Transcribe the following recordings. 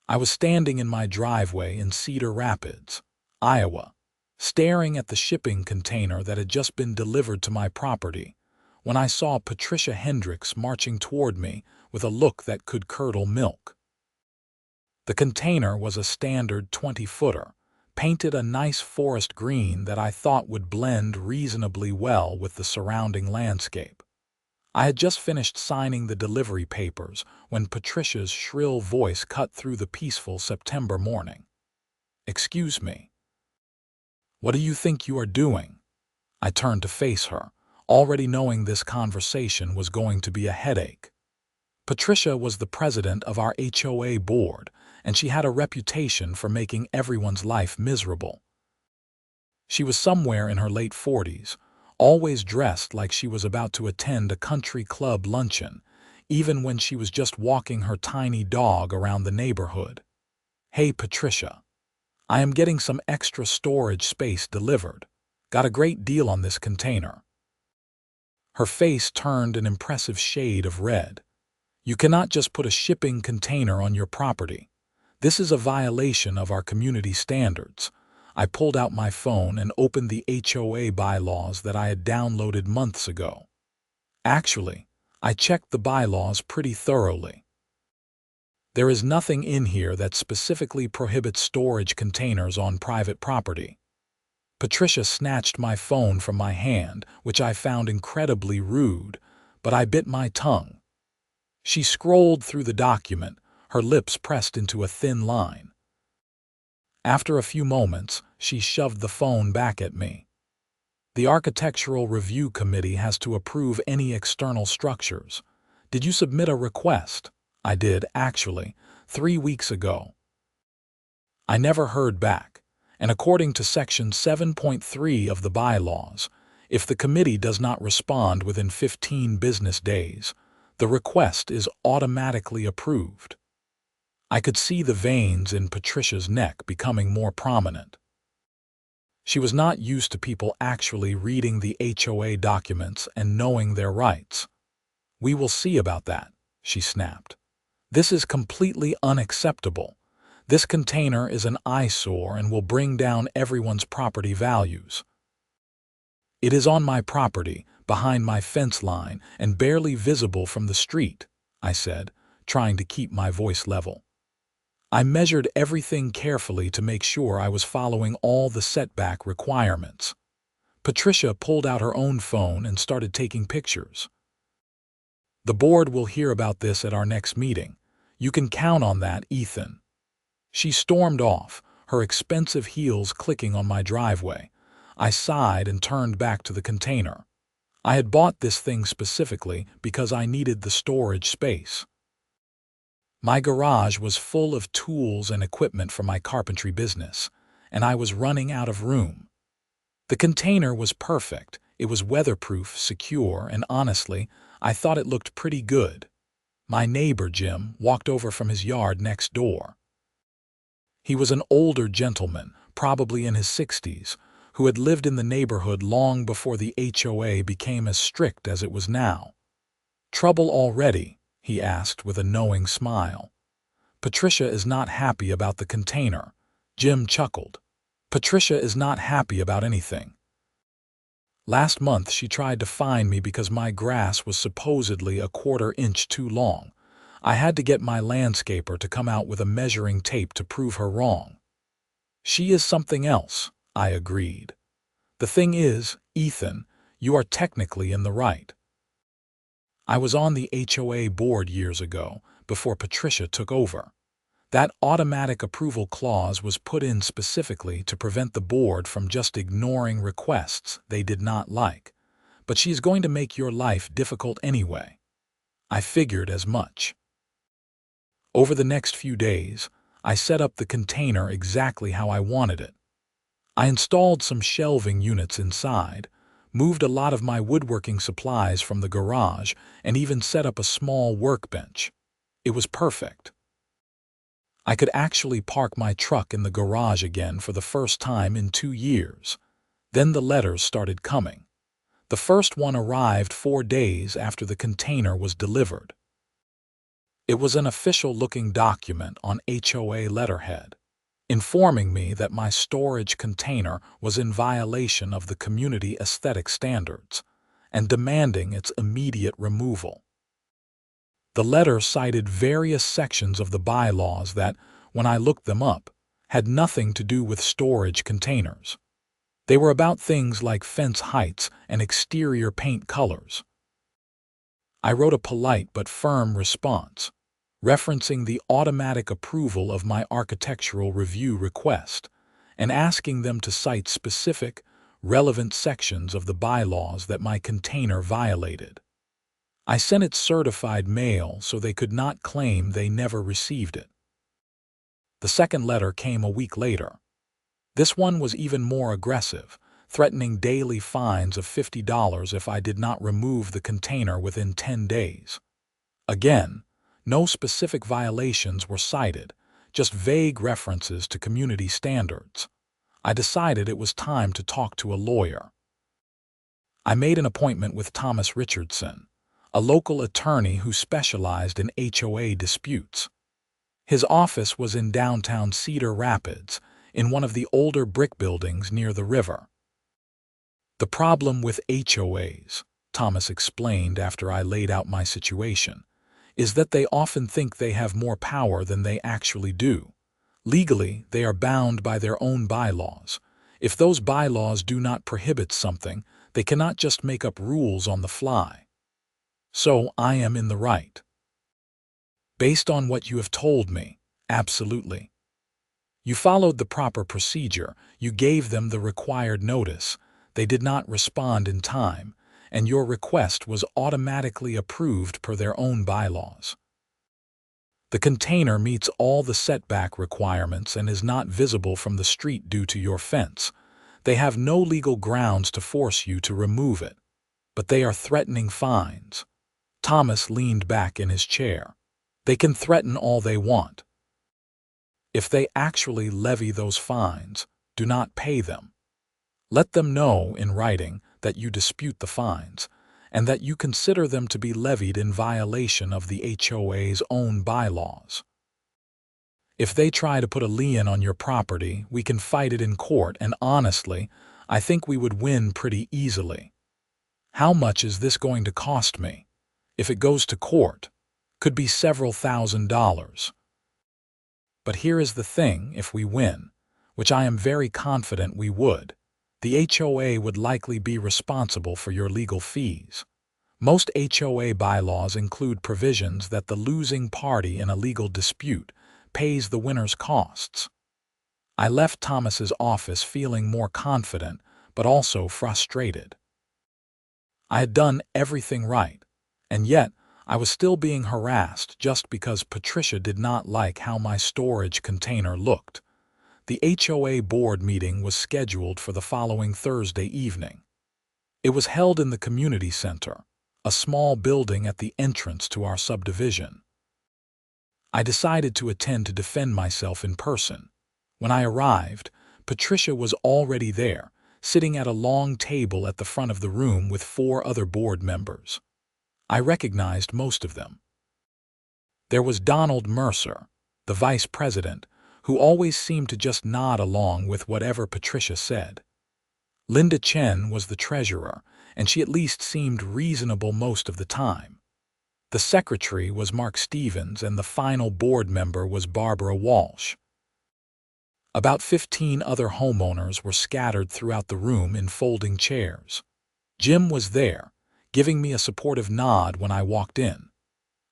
I was standing in my driveway in Cedar Rapids, Iowa, staring at the shipping container that had just been delivered to my property, when I saw Patricia Hendricks marching toward me with a look that could curdle milk. The container was a standard 20-footer, painted a nice forest green that I thought would blend reasonably well with the surrounding landscape. I had just finished signing the delivery papers when Patricia's shrill voice cut through the peaceful September morning. "Excuse me. What do you think you are doing?" I turned to face her, already knowing this conversation was going to be a headache. Patricia was the president of our HOA board, and she had a reputation for making everyone's life miserable. She was somewhere in her late 40s, always dressed like she was about to attend a country club luncheon, even when she was just walking her tiny dog around the neighborhood. "Hey, Patricia. I am getting some extra storage space delivered. Got a great deal on this container." Her face turned an impressive shade of red. "You cannot just put a shipping container on your property. This is a violation of our community standards." I pulled out my phone and opened the HOA bylaws that I had downloaded months ago. Actually, I checked the bylaws pretty thoroughly. There is nothing in here that specifically prohibits storage containers on private property. Patricia snatched my phone from my hand, which I found incredibly rude, but I bit my tongue. She scrolled through the document, her lips pressed into a thin line. After a few moments, she shoved the phone back at me. "The Architectural Review Committee has to approve any external structures. Did you submit a request?" "I did, actually, 3 weeks ago. I never heard back, and according to Section 7.3 of the bylaws, if the committee does not respond within 15 business days, the request is automatically approved." I could see the veins in Patricia's neck becoming more prominent. She was not used to people actually reading the HOA documents and knowing their rights. "We will see about that," she snapped. "This is completely unacceptable. This container is an eyesore and will bring down everyone's property values." "It is on my property, behind my fence line, and barely visible from the street," I said, trying to keep my voice level. I measured everything carefully to make sure I was following all the setback requirements. Patricia pulled out her own phone and started taking pictures. "The board will hear about this at our next meeting. You can count on that, Ethan." She stormed off, her expensive heels clicking on my driveway. I sighed and turned back to the container. I had bought this thing specifically because I needed the storage space. My garage was full of tools and equipment for my carpentry business, and I was running out of room. The container was perfect. It was weatherproof, secure, and honestly, I thought it looked pretty good. My neighbor, Jim, walked over from his yard next door. He was an older gentleman, probably in his 60s, who had lived in the neighborhood long before the HOA became as strict as it was now. "Trouble already?" he asked with a knowing smile. "Patricia is not happy about the container." Jim chuckled. "Patricia is not happy about anything. Last month she tried to fine me because my grass was supposedly a 1/4 inch too long. I had to get my landscaper to come out with a measuring tape to prove her wrong." "She is something else," I agreed. "The thing is, Ethan, you are technically in the right. I was on the HOA board years ago, before Patricia took over. That automatic approval clause was put in specifically to prevent the board from just ignoring requests they did not like. But she's going to make your life difficult anyway." I figured as much. Over the next few days, I set up the container exactly how I wanted it. I installed some shelving units inside, moved a lot of my woodworking supplies from the garage, and even set up a small workbench. It was perfect. I could actually park my truck in the garage again for the first time in 2 years. Then the letters started coming. The first one arrived 4 days after the container was delivered. It was an official-looking document on HOA letterhead, informing me that my storage container was in violation of the community aesthetic standards and demanding its immediate removal. The letter cited various sections of the bylaws that, when I looked them up, had nothing to do with storage containers. They were about things like fence heights and exterior paint colors. I wrote a polite but firm response, referencing the automatic approval of my architectural review request and asking them to cite specific, relevant sections of the bylaws that my container violated. I sent it certified mail so they could not claim they never received it. The second letter came a week later. This one was even more aggressive, threatening daily fines of $50 if I did not remove the container within 10 days. Again, no specific violations were cited, just vague references to community standards. I decided it was time to talk to a lawyer. I made an appointment with Thomas Richardson, a local attorney who specialized in HOA disputes. His office was in downtown Cedar Rapids, in one of the older brick buildings near the river. The problem with HOAs, Thomas explained after I laid out my situation, is that they often think they have more power than they actually do. Legally, they are bound by their own bylaws. If those bylaws do not prohibit something, they cannot just make up rules on the fly. So I am in the right. Based on what you have told me, absolutely. You followed the proper procedure, you gave them the required notice, they did not respond in time, and your request was automatically approved per their own bylaws. The container meets all the setback requirements and is not visible from the street due to your fence. They have no legal grounds to force you to remove it, but they are threatening fines. Thomas leaned back in his chair. They can threaten all they want. If they actually levy those fines, do not pay them. Let them know in writing that you dispute the fines, and that you consider them to be levied in violation of the HOA's own bylaws. If they try to put a lien on your property, we can fight it in court, and honestly, I think we would win pretty easily. How much is this going to cost me? If it goes to court, could be several $1,000s. But here is the thing, if we win, which I am very confident we would, the HOA would likely be responsible for your legal fees. Most HOA bylaws include provisions that the losing party in a legal dispute pays the winner's costs. I left Thomas's office feeling more confident, but also frustrated. I had done everything right, and yet I was still being harassed just because Patricia did not like how my storage container looked. The HOA board meeting was scheduled for the following Thursday evening. It was held in the community center, a small building at the entrance to our subdivision. I decided to attend to defend myself in person. When I arrived, Patricia was already there, sitting at a long table at the front of the room with 4 other board members. I recognized most of them. There was Donald Mercer, the vice president, who always seemed to just nod along with whatever Patricia said. Linda Chen was the treasurer, and she at least seemed reasonable most of the time. The secretary was Mark Stevens, and the final board member was Barbara Walsh. About 15 other homeowners were scattered throughout the room in folding chairs. Jim was there, giving me a supportive nod when I walked in.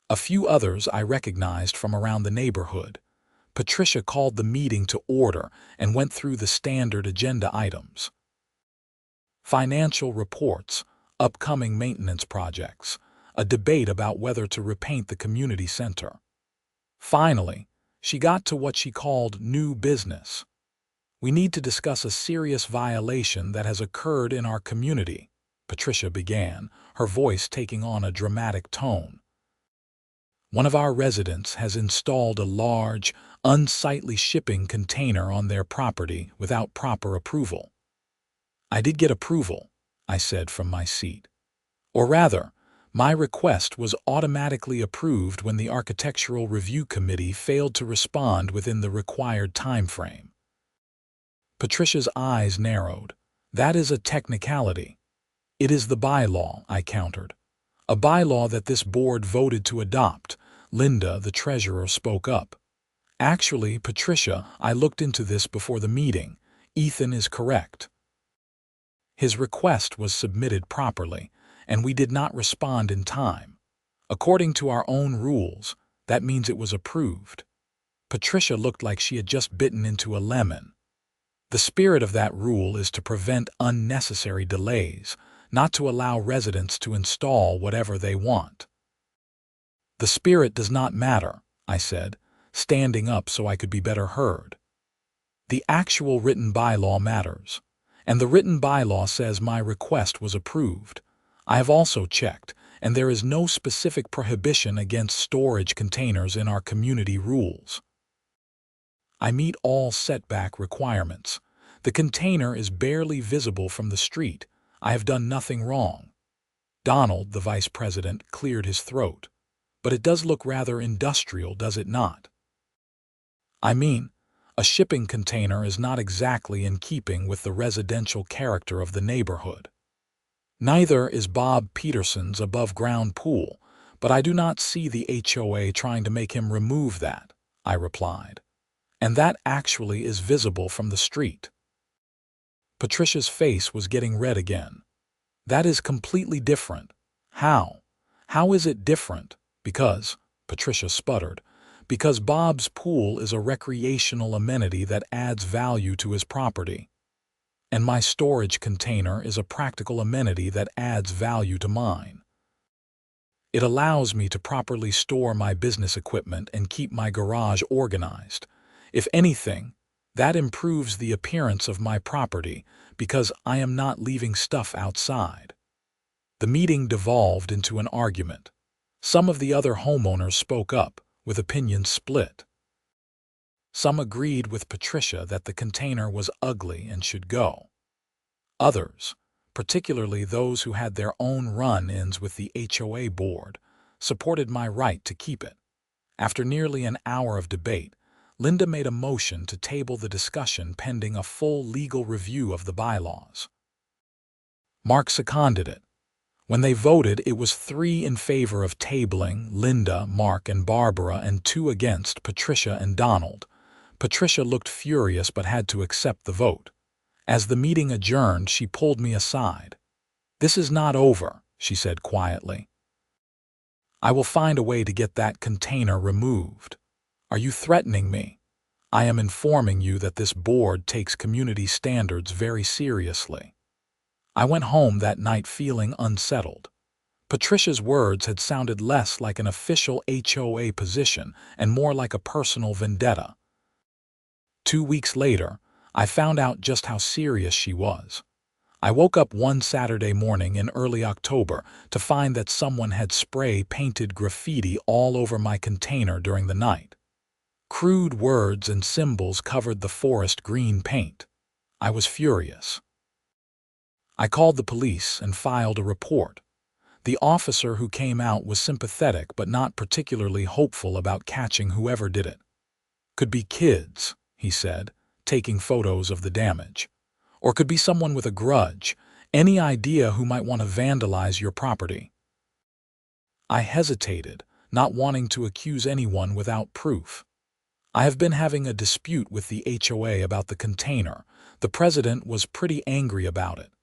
A few others I recognized from around the neighborhood. Patricia called the meeting to order and went through the standard agenda items. Financial reports, upcoming maintenance projects, a debate about whether to repaint the community center. Finally, she got to what she called new business. We need to discuss a serious violation that has occurred in our community, Patricia began, her voice taking on a dramatic tone. One of our residents has installed a large, unsightly shipping container on their property without proper approval. I did get approval, I said from my seat. Or rather, My request was automatically approved when the Architectural Review Committee failed to respond within the required time frame. Patricia's eyes narrowed. That is a technicality. It is the bylaw, I countered. A bylaw that this board voted to adopt. Linda, the treasurer, spoke up. Actually, Patricia, I looked into this before the meeting. Ethan is correct. His request was submitted properly, and we did not respond in time. According to our own rules, that means it was approved. Patricia looked like she had just bitten into a lemon. The spirit of that rule is to prevent unnecessary delays, not to allow residents to install whatever they want. The spirit does not matter, I said, standing up so I could be better heard. The actual written bylaw matters, and the written bylaw says my request was approved. I have also checked, and there is no specific prohibition against storage containers in our community rules. I meet all setback requirements. The container is barely visible from the street. I have done nothing wrong. Donald, the vice president, cleared his throat. But it does look rather industrial, does it not? I mean, a shipping container is not exactly in keeping with the residential character of the neighborhood. Neither is Bob Peterson's above-ground pool, but I do not see the HOA trying to make him remove that, I replied. And that actually is visible from the street. Patricia's face was getting red again. That is completely different. How? How is it different? Because, Patricia sputtered, because Bob's pool is a recreational amenity that adds value to his property. And my storage container is a practical amenity that adds value to mine. It allows me to properly store my business equipment and keep my garage organized. If anything, that improves the appearance of my property because I am not leaving stuff outside. The meeting devolved into an argument. Some of the other homeowners spoke up, with opinions split. Some agreed with Patricia that the container was ugly and should go. Others, particularly those who had their own run-ins with the HOA board, supported my right to keep it. After nearly an hour of debate, Linda made a motion to table the discussion pending a full legal review of the bylaws. Mark seconded it. When they voted, it was 3 in favor of tabling, Linda, Mark, and Barbara, and 2 against, Patricia and Donald. Patricia looked furious but had to accept the vote. As the meeting adjourned, she pulled me aside. "This is not over," she said quietly. "I will find a way to get that container removed. Are you threatening me? I am informing you that this board takes community standards very seriously." I went home that night feeling unsettled. Patricia's words had sounded less like an official HOA position and more like a personal vendetta. 2 weeks later, I found out just how serious she was. I woke up one Saturday morning in early October to find that someone had spray-painted graffiti all over my container during the night. Crude words and symbols covered the forest green paint. I was furious. I called the police and filed a report. The officer who came out was sympathetic but not particularly hopeful about catching whoever did it. "Could be kids," he said, taking photos of the damage. "Or could be someone with a grudge. Any idea who might want to vandalize your property?" I hesitated, not wanting to accuse anyone without proof. I have been having a dispute with the HOA about the container. The president was pretty angry about it.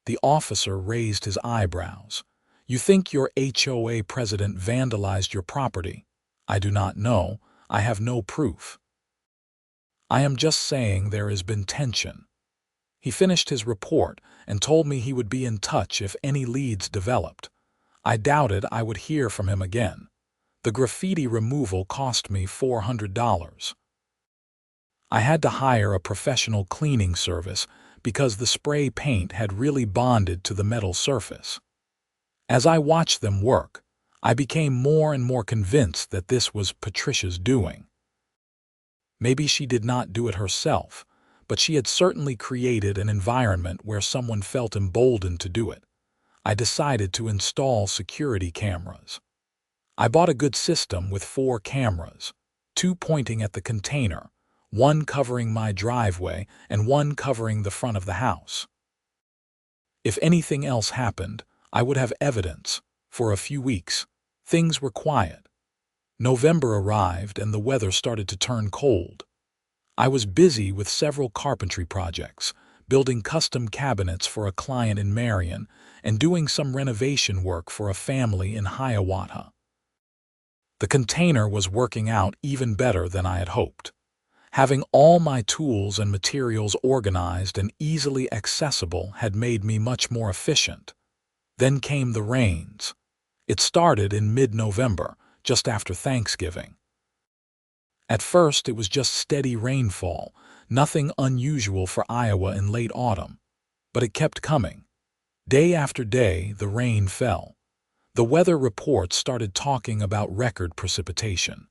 The officer raised his eyebrows. "You think your HOA president vandalized your property?" "I do not know. I have no proof." "I am just saying there has been tension." He finished his report and told me he would be in touch if any leads developed. I doubted I would hear from him again. The graffiti removal cost me $400. I had to hire a professional cleaning service because the spray paint had really bonded to the metal surface. As I watched them work, I became more and more convinced that this was Patricia's doing. Maybe she did not do it herself, but she had certainly created an environment where someone felt emboldened to do it. I decided to install security cameras. I bought a good system with 4 cameras, 2 pointing at the container, 1 covering my driveway and 1 covering the front of the house. If anything else happened, I would have evidence. For a few weeks, things were quiet. November arrived and the weather started to turn cold. I was busy with several carpentry projects, building custom cabinets for a client in Marion and doing some renovation work for a family in Hiawatha. The container was working out even better than I had hoped. Having all my tools and materials organized and easily accessible had made me much more efficient. Then came the rains. It started in mid-November, just after Thanksgiving. At first, it was just steady rainfall, nothing unusual for Iowa in late autumn. But it kept coming. Day after day, the rain fell. The weather reports started talking about record precipitation.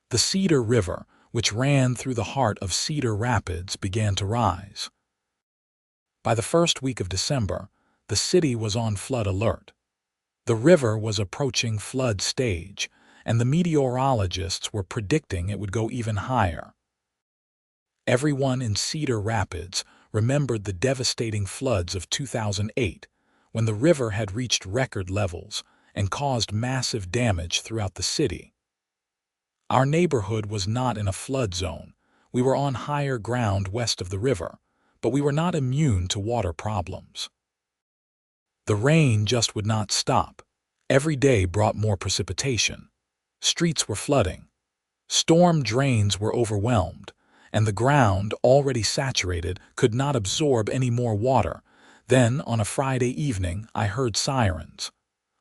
The Cedar River, which ran through the heart of Cedar Rapids, began to rise. By the first week of December, the city was on flood alert. The river was approaching flood stage, and the meteorologists were predicting it would go even higher. Everyone in Cedar Rapids remembered the devastating floods of 2008, when the river had reached record levels and caused massive damage throughout the city. Our neighborhood was not in a flood zone. We were on higher ground west of the river, but we were not immune to water problems. The rain just would not stop. Every day brought more precipitation. Streets were flooding. Storm drains were overwhelmed, and the ground, already saturated, could not absorb any more water. Then, on a Friday evening, I heard sirens.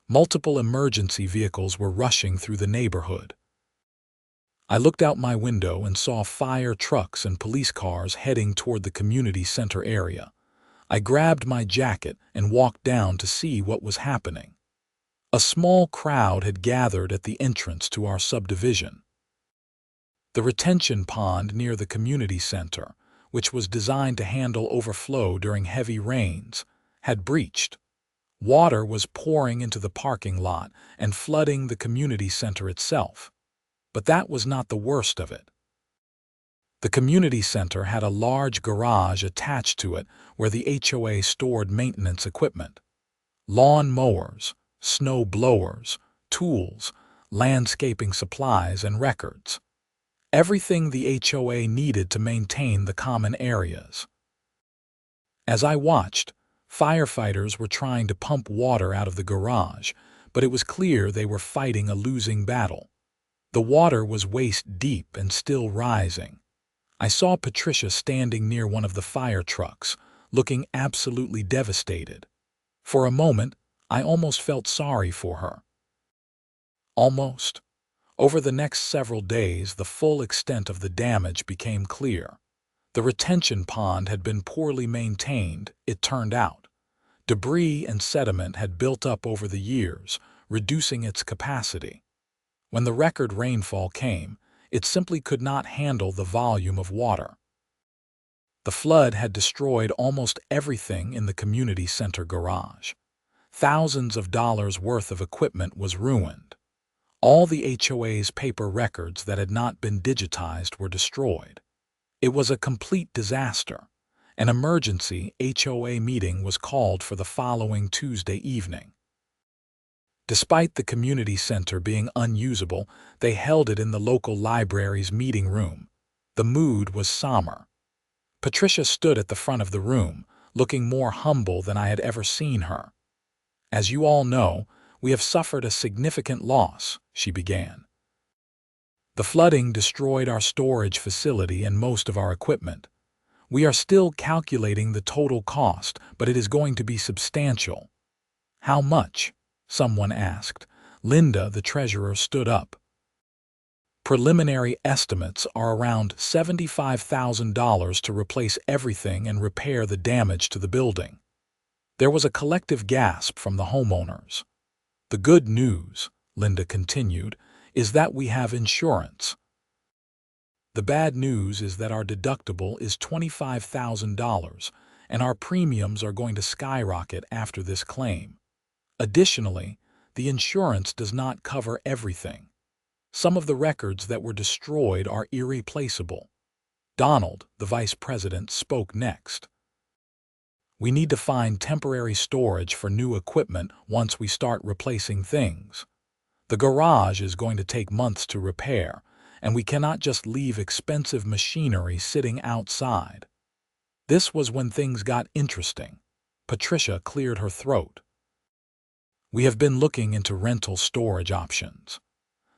Multiple emergency vehicles were rushing through the neighborhood. I looked out my window and saw fire trucks and police cars heading toward the community center area. I grabbed my jacket and walked down to see what was happening. A small crowd had gathered at the entrance to our subdivision. The retention pond near the community center, which was designed to handle overflow during heavy rains, had breached. Water was pouring into the parking lot and flooding the community center itself. But that was not the worst of it. The community center had a large garage attached to it where the HOA stored maintenance equipment. Lawn mowers, snow blowers, tools, landscaping supplies, and records. Everything the HOA needed to maintain the common areas. As I watched, firefighters were trying to pump water out of the garage, but it was clear they were fighting a losing battle. The water was waist deep and still rising. I saw Patricia standing near one of the fire trucks, looking absolutely devastated. For a moment, I almost felt sorry for her. Almost. Over the next several days, the full extent of the damage became clear. The retention pond had been poorly maintained, it turned out. Debris and sediment had built up over the years, reducing its capacity. When the record rainfall came, it simply could not handle the volume of water. The flood had destroyed almost everything in the community center garage. Thousands of dollars worth of equipment was ruined. All the HOA's paper records that had not been digitized were destroyed. It was a complete disaster. An emergency HOA meeting was called for the following Tuesday evening. Despite the community center being unusable, they held it in the local library's meeting room. The mood was somber. Patricia stood at the front of the room, looking more humble than I had ever seen her. "As you all know, we have suffered a significant loss," she began. "The flooding destroyed our storage facility and most of our equipment. We are still calculating the total cost, but it is going to be substantial." "How much?" someone asked. Linda, the treasurer, stood up. "Preliminary estimates are around $75,000 to replace everything and repair the damage to the building." There was a collective gasp from the homeowners. "The good news," Linda continued, "is that we have insurance. The bad news is that our deductible is $25,000, and our premiums are going to skyrocket after this claim." Additionally, the insurance does not cover everything. Some of the records that were destroyed are irreplaceable. Donald, the vice president, spoke next. We need to find temporary storage for new equipment once we start replacing things. The garage is going to take months to repair, and we cannot just leave expensive machinery sitting outside. This was when things got interesting. Patricia cleared her throat. We have been looking into rental storage options.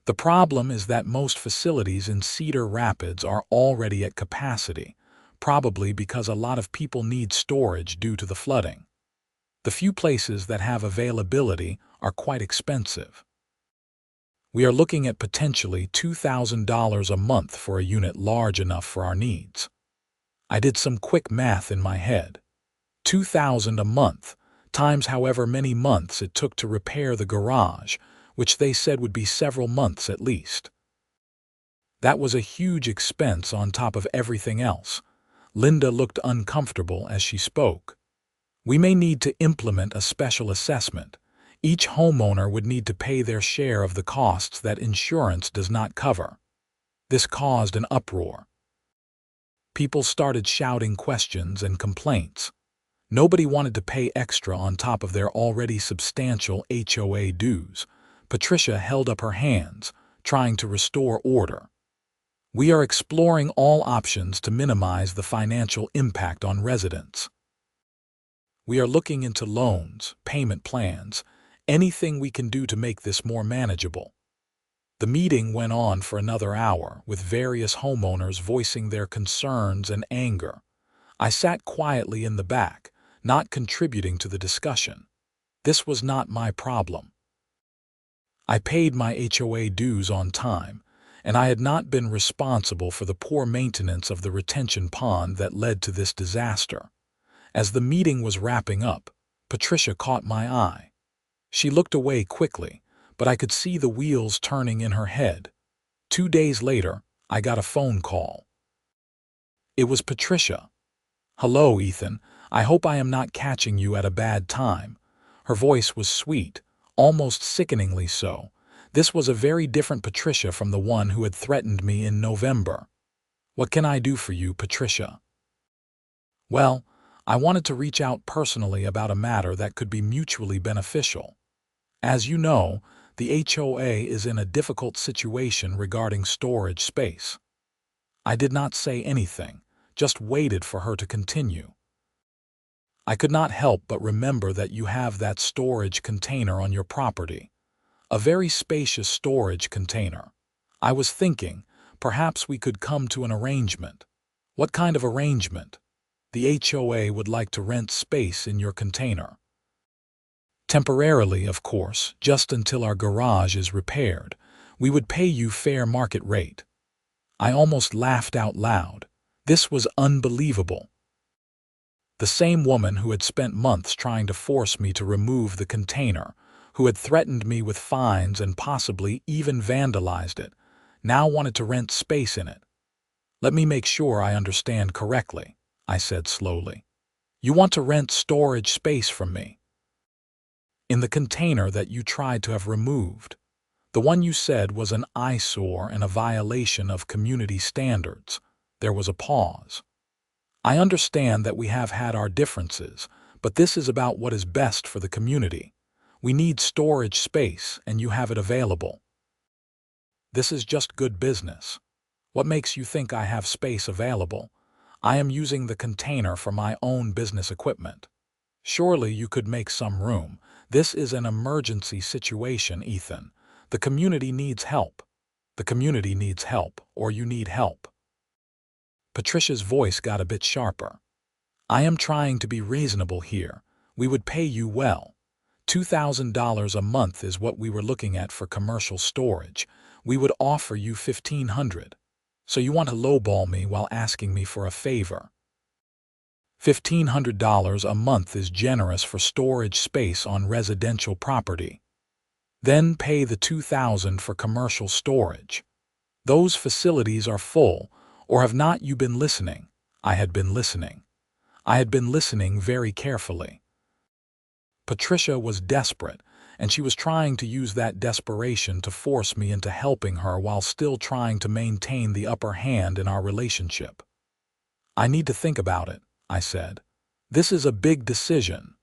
The problem is that most facilities in Cedar Rapids are already at capacity, probably because a lot of people need storage due to the flooding. The few places that have availability are quite expensive. We are looking at potentially $2,000 a month for a unit large enough for our needs. I did some quick math in my head. $2,000 a month, times however many months it took to repair the garage, which they said would be several months at least. That was a huge expense on top of everything else. Linda looked uncomfortable as she spoke. We may need to implement a special assessment. Each homeowner would need to pay their share of the costs that insurance does not cover. This caused an uproar. People started shouting questions and complaints. Nobody wanted to pay extra on top of their already substantial HOA dues. Patricia held up her hands, trying to restore order. We are exploring all options to minimize the financial impact on residents. We are looking into loans, payment plans, anything we can do to make this more manageable. The meeting went on for another hour, with various homeowners voicing their concerns and anger. I sat quietly in the back, not contributing to the discussion. This was not my problem. I paid my HOA dues on time, and I had not been responsible for the poor maintenance of the retention pond that led to this disaster. As the meeting was wrapping up, Patricia caught my eye. She looked away quickly, but I could see the wheels turning in her head. 2 days later, I got a phone call. It was Patricia. "Hello, Ethan. I hope I am not catching you at a bad time." Her voice was sweet, almost sickeningly so. This was a very different Patricia from the one who had threatened me in November. "What can I do for you, Patricia?" "Well, I wanted to reach out personally about a matter that could be mutually beneficial. As you know, the HOA is in a difficult situation regarding storage space." I did not say anything, just waited for her to continue. "I could not help but remember that you have that storage container on your property. A very spacious storage container. I was thinking, perhaps we could come to an arrangement." "What kind of arrangement?" "The HOA would like to rent space in your container. Temporarily, of course, just until our garage is repaired. We would pay you fair market rate." I almost laughed out loud. This was unbelievable. The same woman who had spent months trying to force me to remove the container, who had threatened me with fines and possibly even vandalized it, now wanted to rent space in it. "Let me make sure I understand correctly," I said slowly. "You want to rent storage space from me?" "In the container that you tried to have removed. The one you said was an eyesore and a violation of community standards." There was a pause. "I understand that we have had our differences, but this is about what is best for the community. We need storage space, and you have it available. This is just good business. What makes you think I have space available? I am using the container for my own business equipment. Surely you could make some room. This is an emergency situation, Ethan. The community needs help. The community needs help, or you need help." Patricia's voice got a bit sharper. "I am trying to be reasonable here. We would pay you well. $2,000 a month is what we were looking at for commercial storage. We would offer you $1,500. So you want to lowball me while asking me for a favor. $1,500 a month is generous for storage space on residential property. Then pay the $2,000 for commercial storage. Those facilities are full, or have not you been listening?" I had been listening. I had been listening very carefully. Patricia was desperate, and she was trying to use that desperation to force me into helping her while still trying to maintain the upper hand in our relationship. "I need to think about it," I said. "This is a big decision.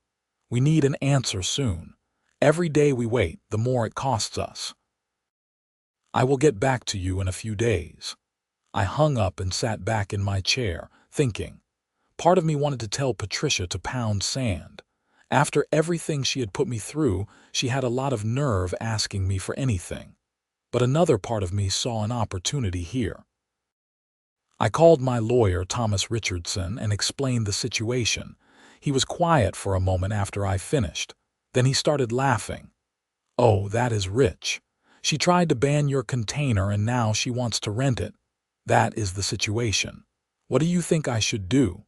We need an answer soon. Every day we wait, the more it costs us." "I will get back to you in a few days." I hung up and sat back in my chair, thinking. Part of me wanted to tell Patricia to pound sand. After everything she had put me through, she had a lot of nerve asking me for anything. But another part of me saw an opportunity here. I called my lawyer, Thomas Richardson, and explained the situation. He was quiet for a moment after I finished. Then he started laughing. "Oh, that is rich. She tried to ban your container and now she wants to rent it. That is the situation. What do you think I should do?"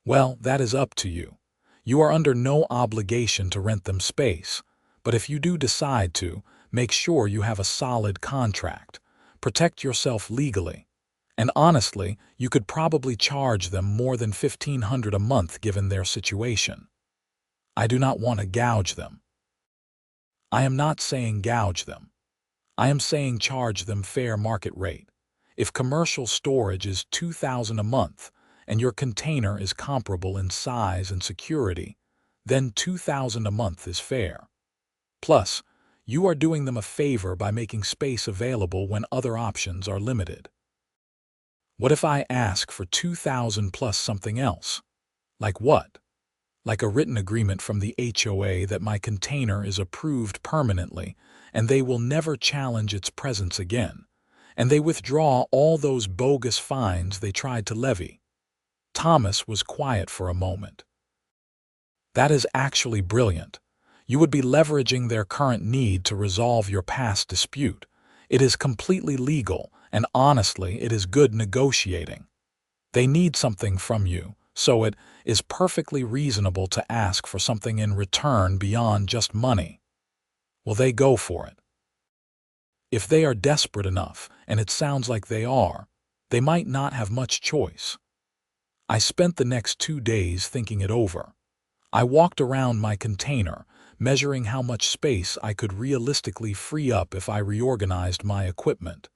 "Well, that is up to you. You are under no obligation to rent them space, but if you do decide to, make sure you have a solid contract. Protect yourself legally. And honestly, you could probably charge them more than $1,500 a month given their situation. I do not want to gouge them." "I am not saying gouge them. I am saying charge them fair market rate. If commercial storage is $2,000 a month and your container is comparable in size and security, then $2,000 a month is fair. Plus, you are doing them a favor by making space available when other options are limited." "What if I ask for $2,000 plus something else?" "Like what?" "Like a written agreement from the HOA that my container is approved permanently and they will never challenge its presence again, and they withdraw all those bogus fines they tried to levy." Thomas was quiet for a moment. "That is actually brilliant. You would be leveraging their current need to resolve your past dispute. It is completely legal, and honestly, it is good negotiating. They need something from you, so it is perfectly reasonable to ask for something in return beyond just money. Will they go for it?" "If they are desperate enough, and it sounds like they are, they might not have much choice." I spent the next 2 days thinking it over. I walked around my container, measuring how much space I could realistically free up if I reorganized my equipment.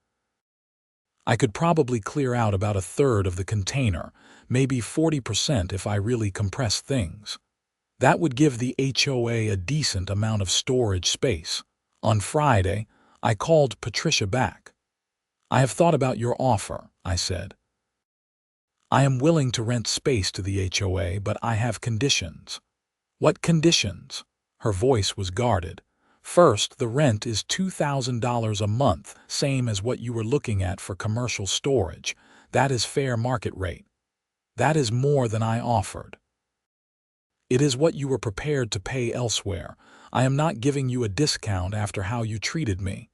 I could probably clear out about a third of the container, maybe 40% if I really compress things. That would give the HOA a decent amount of storage space. On Friday, I called Patricia back. "I have thought about your offer," I said. "I am willing to rent space to the HOA, but I have conditions." "What conditions?" Her voice was guarded. "First, the rent is $2,000 a month, same as what you were looking at for commercial storage. That is fair market rate. That is more than I offered. It is what you were prepared to pay elsewhere. I am not giving you a discount after how you treated me."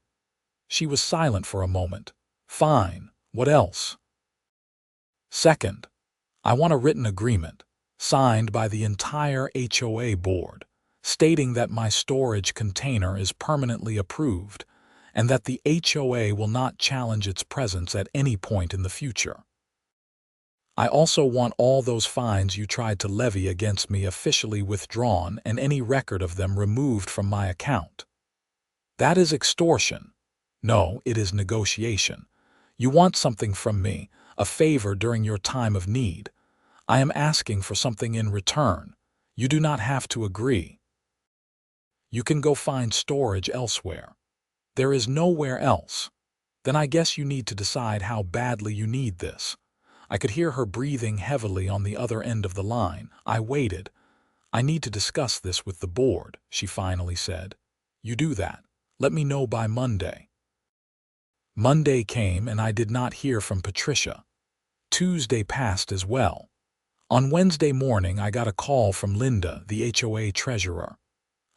She was silent for a moment. "Fine. What else?" "Second, I want a written agreement, signed by the entire HOA board, stating that my storage container is permanently approved and that the HOA will not challenge its presence at any point in the future. I also want all those fines you tried to levy against me officially withdrawn and any record of them removed from my account." "That is extortion." "No, it is negotiation. You want something from me, a favor during your time of need. I am asking for something in return. You do not have to agree. You can go find storage elsewhere." "There is nowhere else." "Then I guess you need to decide how badly you need this." I could hear her breathing heavily on the other end of the line. I waited. "I need to discuss this with the board," she finally said. "You do that. Let me know by Monday." Monday came and I did not hear from Patricia. Tuesday passed as well. On Wednesday morning, I got a call from Linda, the HOA treasurer.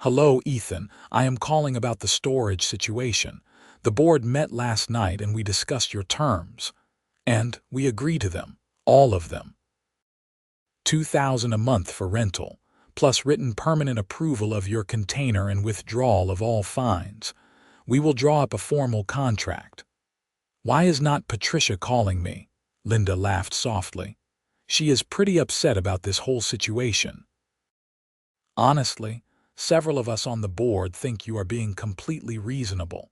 "Hello, Ethan. I am calling about the storage situation. The board met last night and we discussed your terms. And we agree to them, all of them. $2,000 a month for rental, plus written permanent approval of your container and withdrawal of all fines. We will draw up a formal contract." "Why is not Patricia calling me?" Linda laughed softly. "She is pretty upset about this whole situation." "Honestly, Several of us on the board think you are being completely reasonable.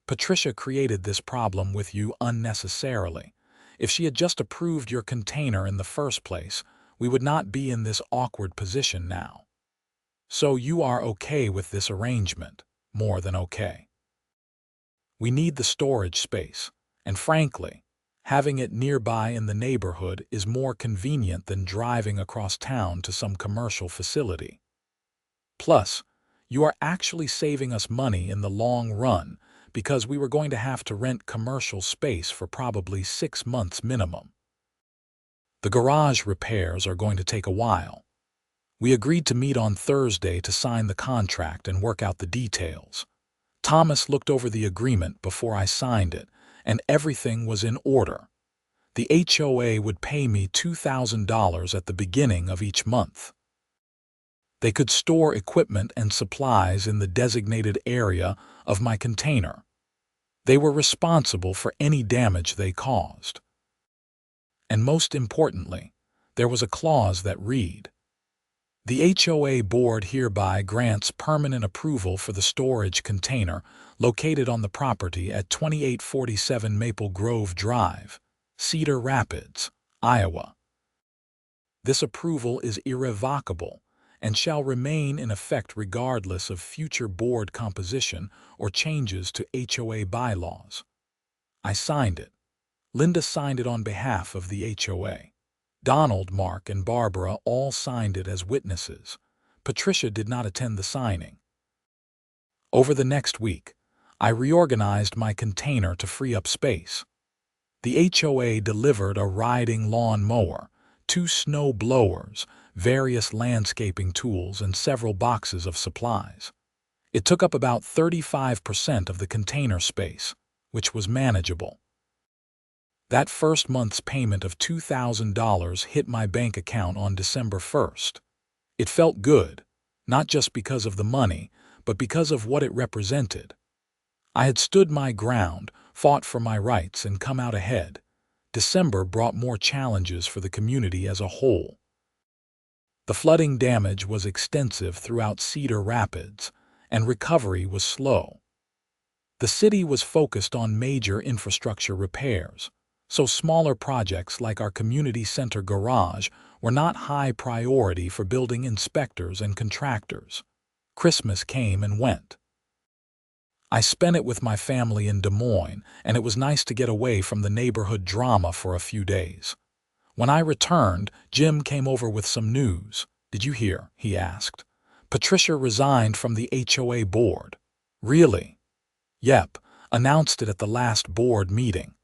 Patricia created this problem with you unnecessarily. If she had just approved your container in the first place, we would not be in this awkward position now. So you are okay with this arrangement, more than okay. We need the storage space, and frankly, having it nearby in the neighborhood is more convenient than driving across town to some commercial facility. Plus, you are actually saving us money in the long run because we were going to have to rent commercial space for probably 6 months minimum. The garage repairs are going to take a while. We agreed to meet on Thursday to sign the contract and work out the details. Thomas looked over the agreement before I signed it, and everything was in order. The HOA would pay me $2,000 at the beginning of each month. They could store equipment and supplies in the designated area of my container. They were responsible for any damage they caused. And most importantly, there was a clause that read, "The HOA board hereby grants permanent approval for the storage container located on the property at 2847 Maple Grove Drive, Cedar Rapids, Iowa. This approval is irrevocable and shall remain in effect regardless of future board composition or changes to HOA bylaws." I signed it. Linda signed it on behalf of the HOA. Donald, Mark, and Barbara all signed it as witnesses. Patricia did not attend the signing. Over the next week, I reorganized my container to free up space. The HOA delivered a riding lawn mower, 2 snow blowers, various landscaping tools, and several boxes of supplies. It took up about 35% of the container space, which was manageable. That first month's payment of $2,000 hit my bank account on December 1st. It felt good, not just because of the money, but because of what it represented. I had stood my ground, fought for my rights, and come out ahead. December brought more challenges for the community as a whole. The flooding damage was extensive throughout Cedar Rapids, and recovery was slow. The city was focused on major infrastructure repairs, so smaller projects like our community center garage were not high priority for building inspectors and contractors. Christmas came and went. I spent it with my family in Des Moines, and it was nice to get away from the neighborhood drama for a few days. When I returned, Jim came over with some news. "Did you hear?" he asked. "Patricia resigned from the HOA board." "Really?" "Yep, announced it at the last board meeting."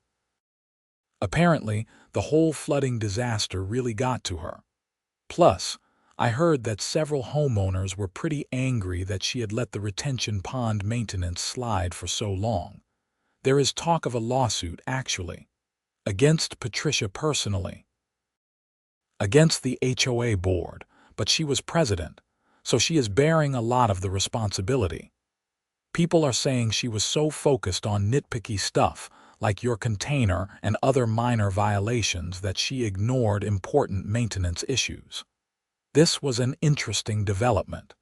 Apparently, the whole flooding disaster really got to her. Plus, I heard that several homeowners were pretty angry that she had let the retention pond maintenance slide for so long. There is talk of a lawsuit, actually, against Patricia personally, against the HOA board, but she was president, so she is bearing a lot of the responsibility. People are saying she was so focused on nitpicky stuff, like your container and other minor violations, that she ignored important maintenance issues. This was an interesting development.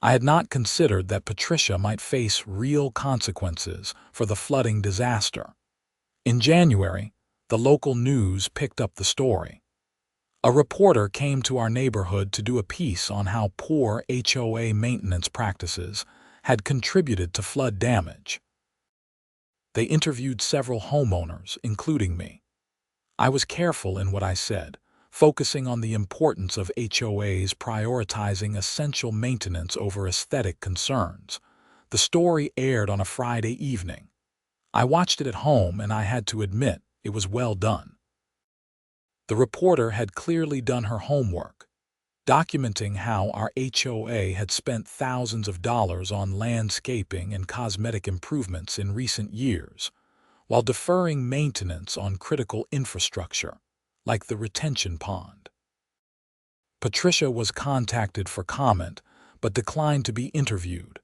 I had not considered that Patricia might face real consequences for the flooding disaster. In January, the local news picked up the story. A reporter came to our neighborhood to do a piece on how poor HOA maintenance practices had contributed to flood damage. They interviewed several homeowners, including me. I was careful in what I said, focusing on the importance of HOAs prioritizing essential maintenance over aesthetic concerns. The story aired on a Friday evening. I watched it at home, and I had to admit it was well done. The reporter had clearly done her homework, documenting how our HOA had spent thousands of dollars on landscaping and cosmetic improvements in recent years, while deferring maintenance on critical infrastructure, like the retention pond. Patricia was contacted for comment, but declined to be interviewed.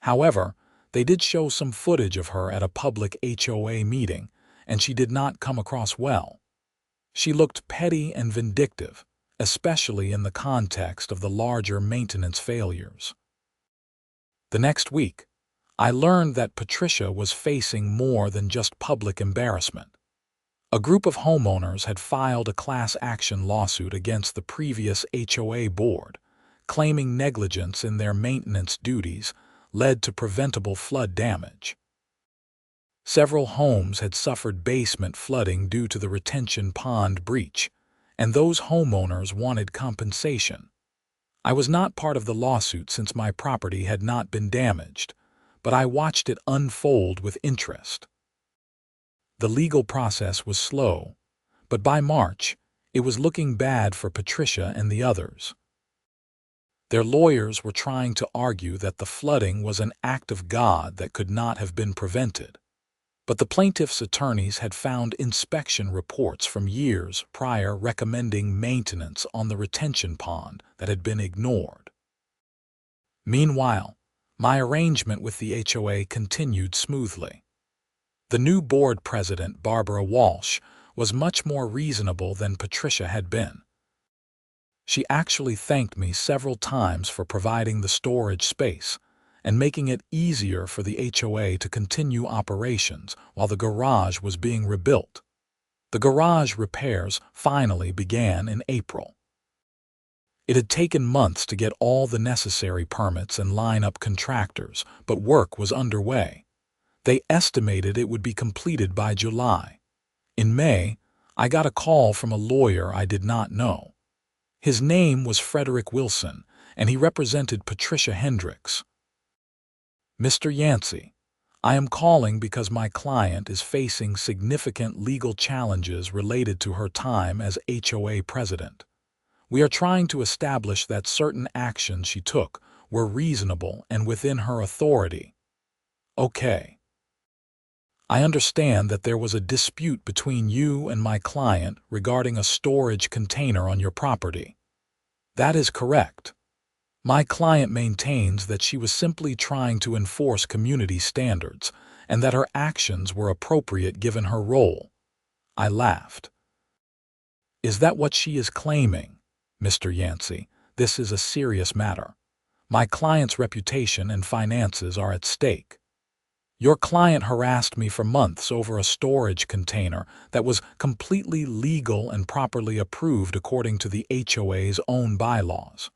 However, they did show some footage of her at a public HOA meeting, and she did not come across well. She looked petty and vindictive, especially in the context of the larger maintenance failures. The next week, I learned that Patricia was facing more than just public embarrassment. A group of homeowners had filed a class action lawsuit against the previous HOA board, claiming negligence in their maintenance duties led to preventable flood damage. Several homes had suffered basement flooding due to the retention pond breach, and those homeowners wanted compensation. I was not part of the lawsuit since my property had not been damaged, but I watched it unfold with interest. The legal process was slow, but by March, it was looking bad for Patricia and the others. Their lawyers were trying to argue that the flooding was an act of God that could not have been prevented. But the plaintiff's attorneys had found inspection reports from years prior recommending maintenance on the retention pond that had been ignored. Meanwhile, my arrangement with the HOA continued smoothly. The new board president, Barbara Walsh, was much more reasonable than Patricia had been. She actually thanked me several times for providing the storage space and making it easier for the HOA to continue operations while the garage was being rebuilt. The garage repairs finally began in April. It had taken months to get all the necessary permits and line up contractors, but work was underway. They estimated it would be completed by July. In May, I got a call from a lawyer I did not know. His name was Frederick Wilson, and he represented Patricia Hendricks. "Mr. Yancey, I am calling because my client is facing significant legal challenges related to her time as HOA president. We are trying to establish that certain actions she took were reasonable and within her authority." "Okay. I understand that there was a dispute between you and my client regarding a storage container on your property." "That is correct. My client maintains that she was simply trying to enforce community standards and that her actions were appropriate given her role." I laughed. "Is that what she is claiming? Mr. Yancey, this is a serious matter. My client's reputation and finances are at stake. Your client harassed me for months over a storage container that was completely legal and properly approved according to the HOA's own bylaws.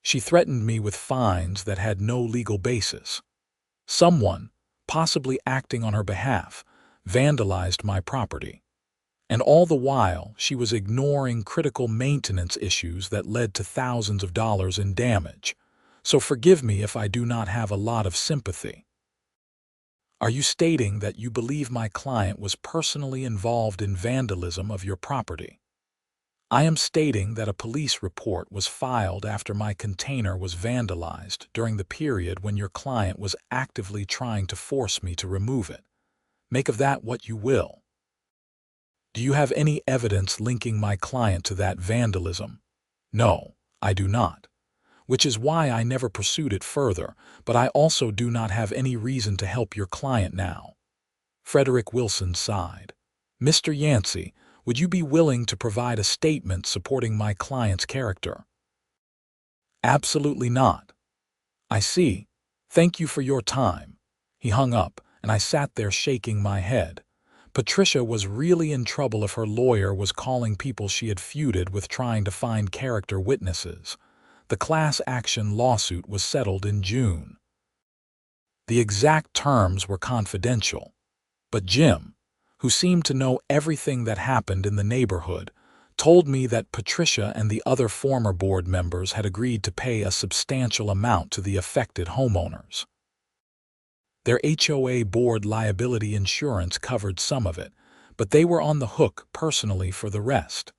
She threatened me with fines that had no legal basis. Someone, possibly acting on her behalf, vandalized my property. And all the while, she was ignoring critical maintenance issues that led to thousands of dollars in damage. So forgive me if I do not have a lot of sympathy." "Are you stating that you believe my client was personally involved in vandalism of your property?" "I am stating that a police report was filed after my container was vandalized during the period when your client was actively trying to force me to remove it. Make of that what you will." "Do you have any evidence linking my client to that vandalism?" "No, I do not. Which is why I never pursued it further, but I also do not have any reason to help your client now." Frederick Wilson sighed. "Mr. Yancey, would you be willing to provide a statement supporting my client's character?" "Absolutely not." "I see. Thank you for your time." He hung up, and I sat there shaking my head. Patricia was really in trouble if her lawyer was calling people she had feuded with trying to find character witnesses. The class action lawsuit was settled in June. The exact terms were confidential, but Jim, who seemed to know everything that happened in the neighborhood, told me that Patricia and the other former board members had agreed to pay a substantial amount to the affected homeowners. Their HOA board liability insurance covered some of it, but they were on the hook personally for the rest.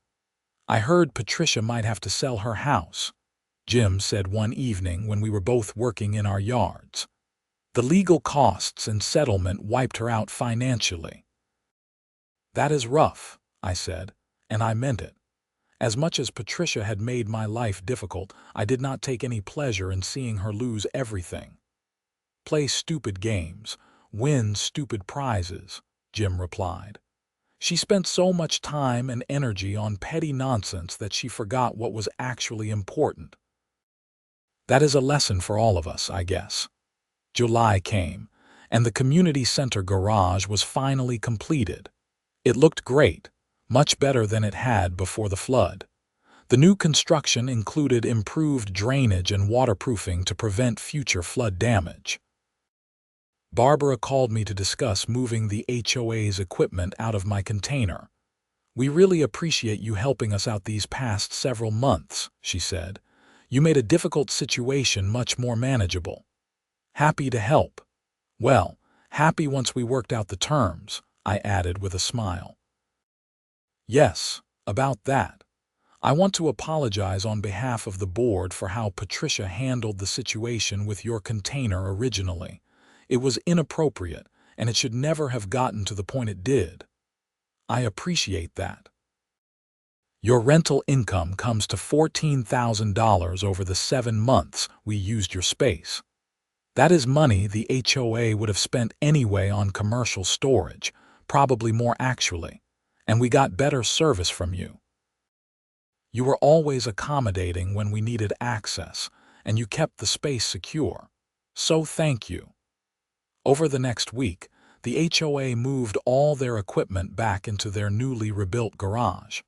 "I heard Patricia might have to sell her house," Jim said one evening when we were both working in our yards. "The legal costs and settlement wiped her out financially." "That is rough," I said, and I meant it. As much as Patricia had made my life difficult, I did not take any pleasure in seeing her lose everything. "Play stupid games, win stupid prizes," Jim replied. She spent so much time and energy on petty nonsense that she forgot what was actually important. That is a lesson for all of us, I guess. July came, and the community center garage was finally completed. It looked great, much better than it had before the flood. The new construction included improved drainage and waterproofing to prevent future flood damage. Barbara called me to discuss moving the HOA's equipment out of my container. "We really appreciate you helping us out these past several months," she said. "You made a difficult situation much more manageable." "Happy to help." "Well, happy once we worked out the terms," I added with a smile. "Yes, about that. I want to apologize on behalf of the board for how Patricia handled the situation with your container originally. It was inappropriate, and it should never have gotten to the point it did." "I appreciate that." "Your rental income comes to $14,000 over the 7 months we used your space. That is money the HOA would have spent anyway on commercial storage, probably more actually, and we got better service from you. You were always accommodating when we needed access, and you kept the space secure. So thank you." Over the next week, the HOA moved all their equipment back into their newly rebuilt garage.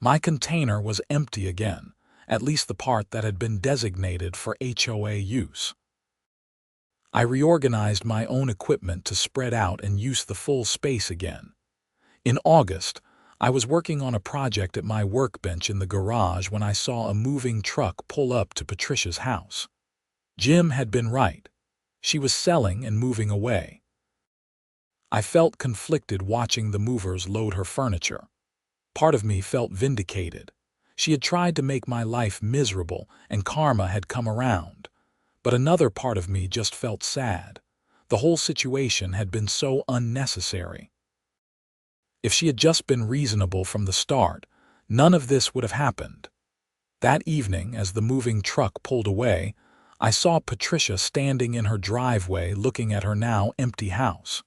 My container was empty again, at least the part that had been designated for HOA use. I reorganized my own equipment to spread out and use the full space again. In August, I was working on a project at my workbench in the garage when I saw a moving truck pull up to Patricia's house. Jim had been right. She was selling and moving away. I felt conflicted watching the movers load her furniture. Part of me felt vindicated. She had tried to make my life miserable, and karma had come around. But another part of me just felt sad. The whole situation had been so unnecessary. If she had just been reasonable from the start, none of this would have happened. That evening, as the moving truck pulled away, I saw Patricia standing in her driveway looking at her now empty house.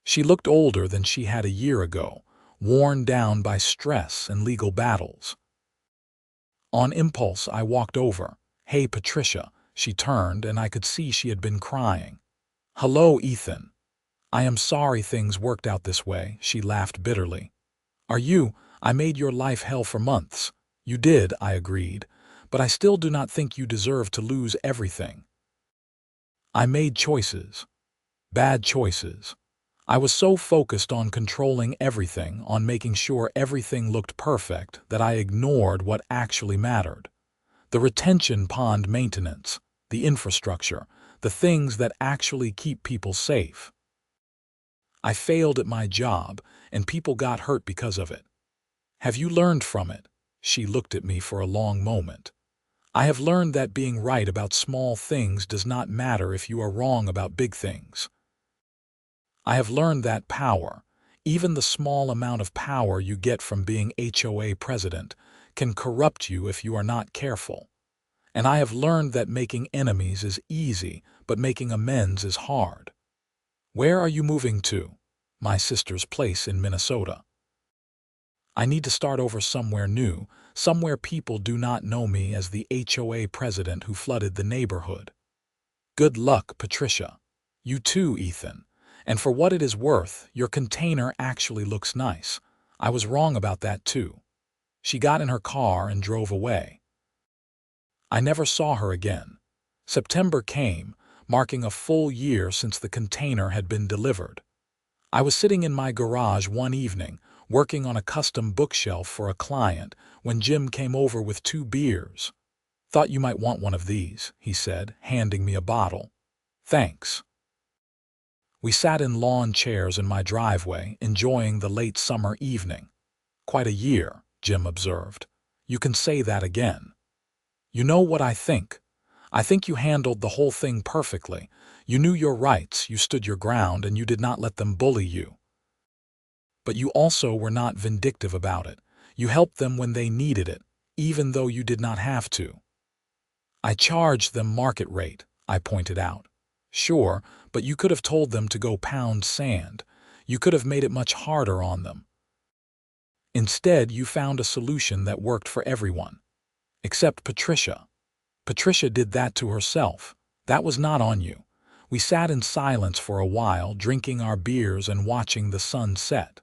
She looked older than she had a year ago, worn down by stress and legal battles. On impulse, I walked over. "Hey, Patricia." She turned, and I could see she had been crying. "Hello, Ethan. I am sorry things worked out this way," she laughed bitterly. "Are you? I made your life hell for months." "You did," I agreed, "but I still do not think you deserve to lose everything." I made choices. Bad choices. I was so focused on controlling everything, on making sure everything looked perfect, that I ignored what actually mattered. The retention pond maintenance, the infrastructure, the things that actually keep people safe. I failed at my job, and people got hurt because of it. "Have you learned from it?" She looked at me for a long moment. "I have learned that being right about small things does not matter if you are wrong about big things. I have learned that power, even the small amount of power you get from being HOA president, can corrupt you if you are not careful. And I have learned that making enemies is easy, but making amends is hard." "Where are you moving to?" "My sister's place in Minnesota." "I need to start over somewhere new, somewhere people do not know me as the HOA president who flooded the neighborhood." "Good luck, Patricia." "You too, Ethan. And for what it is worth, your container actually looks nice. I was wrong about that too." She got in her car and drove away. I never saw her again. September came, marking a full year since the container had been delivered. I was sitting in my garage one evening, working on a custom bookshelf for a client, when Jim came over with 2 beers. "Thought you might want one of these," he said, handing me a bottle. "Thanks." We sat in lawn chairs in my driveway, enjoying the late summer evening. "Quite a year," Jim observed. "You can say that again." "You know what I think? I think you handled the whole thing perfectly. You knew your rights, you stood your ground, and you did not let them bully you. But you also were not vindictive about it. You helped them when they needed it, even though you did not have to." "I charged them market rate," I pointed out. "Sure, but you could have told them to go pound sand. You could have made it much harder on them." Instead, you found a solution that worked for everyone. Except Patricia. Patricia did that to herself. That was not on you. We sat in silence for a while, drinking our beers and watching the sun set.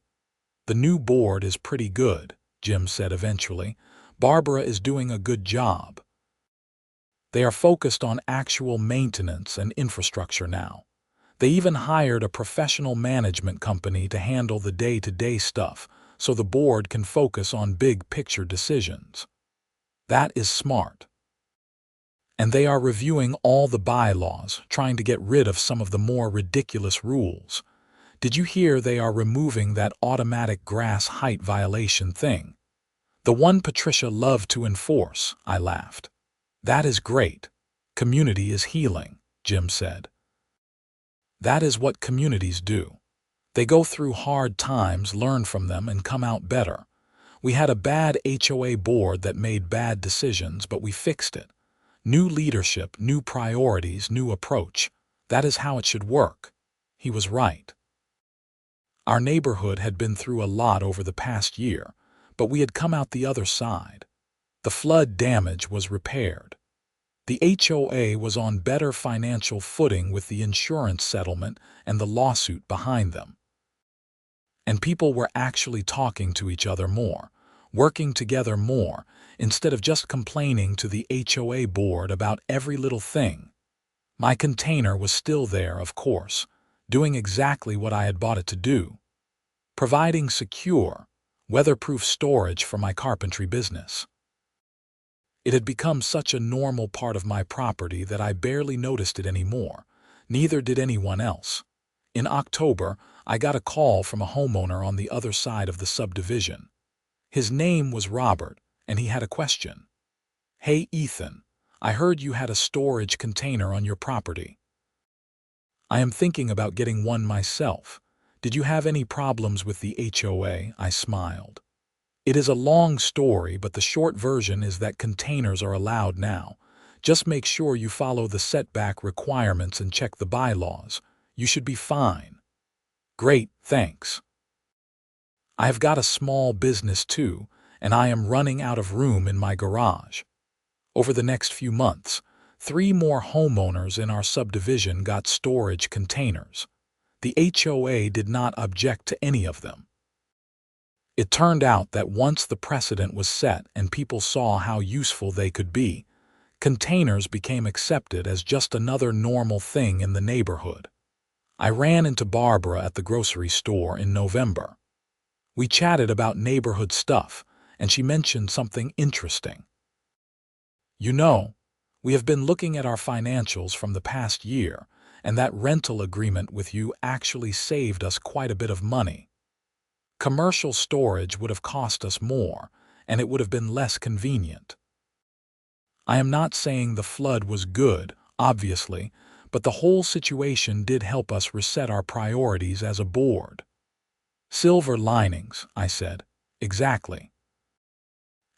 The new board is pretty good, Jim said eventually. Barbara is doing a good job. They are focused on actual maintenance and infrastructure now. They even hired a professional management company to handle the day-to-day stuff, so the board can focus on big-picture decisions. That is smart. And they are reviewing all the bylaws, trying to get rid of some of the more ridiculous rules. Did you hear they are removing that automatic grass height violation thing? The one Patricia loved to enforce, I laughed. That is great. Community is healing, Jim said. That is what communities do. They go through hard times, learn from them, and come out better. We had a bad HOA board that made bad decisions, but we fixed it. New leadership, new priorities, new approach. That is how it should work. He was right. Our neighborhood had been through a lot over the past year, but we had come out the other side. The flood damage was repaired. The HOA was on better financial footing with the insurance settlement and the lawsuit behind them. And people were actually talking to each other more, working together more, instead of just complaining to the HOA board about every little thing. My container was still there, of course, doing exactly what I had bought it to do, providing secure, weatherproof storage for my carpentry business. It had become such a normal part of my property that I barely noticed it anymore. Neither did anyone else. In October, I got a call from a homeowner on the other side of the subdivision. His name was Robert, and he had a question. "Hey, Ethan, I heard you had a storage container on your property. I am thinking about getting one myself. Did you have any problems with the HOA?" I smiled. It is a long story, but the short version is that containers are allowed now. Just make sure you follow the setback requirements and check the bylaws. You should be fine. Great, thanks. I have got a small business too, and I am running out of room in my garage. Over the next few months, 3 more homeowners in our subdivision got storage containers. The HOA did not object to any of them. It turned out that once the precedent was set and people saw how useful they could be, containers became accepted as just another normal thing in the neighborhood. I ran into Barbara at the grocery store in November. We chatted about neighborhood stuff, and she mentioned something interesting. "You know, we have been looking at our financials from the past year, and that rental agreement with you actually saved us quite a bit of money. Commercial storage would have cost us more, and it would have been less convenient. I am not saying the flood was good, obviously, but the whole situation did help us reset our priorities as a board." "Silver linings," I said. "Exactly.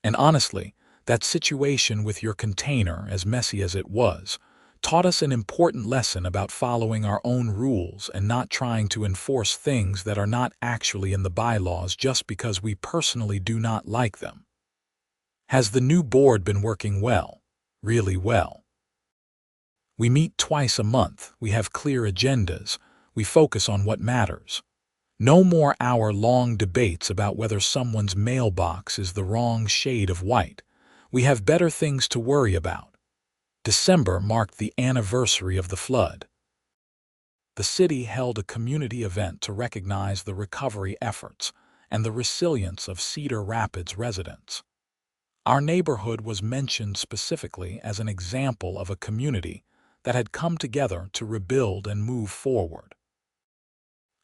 And honestly, that situation with your container, as messy as it was, taught us an important lesson about following our own rules and not trying to enforce things that are not actually in the bylaws just because we personally do not like them." "Has the new board been working well?" "Really well. We meet twice a month, we have clear agendas, we focus on what matters. No more hour-long debates about whether someone's mailbox is the wrong shade of white. We have better things to worry about." December marked the anniversary of the flood. The city held a community event to recognize the recovery efforts and the resilience of Cedar Rapids residents. Our neighborhood was mentioned specifically as an example of a community that had come together to rebuild and move forward.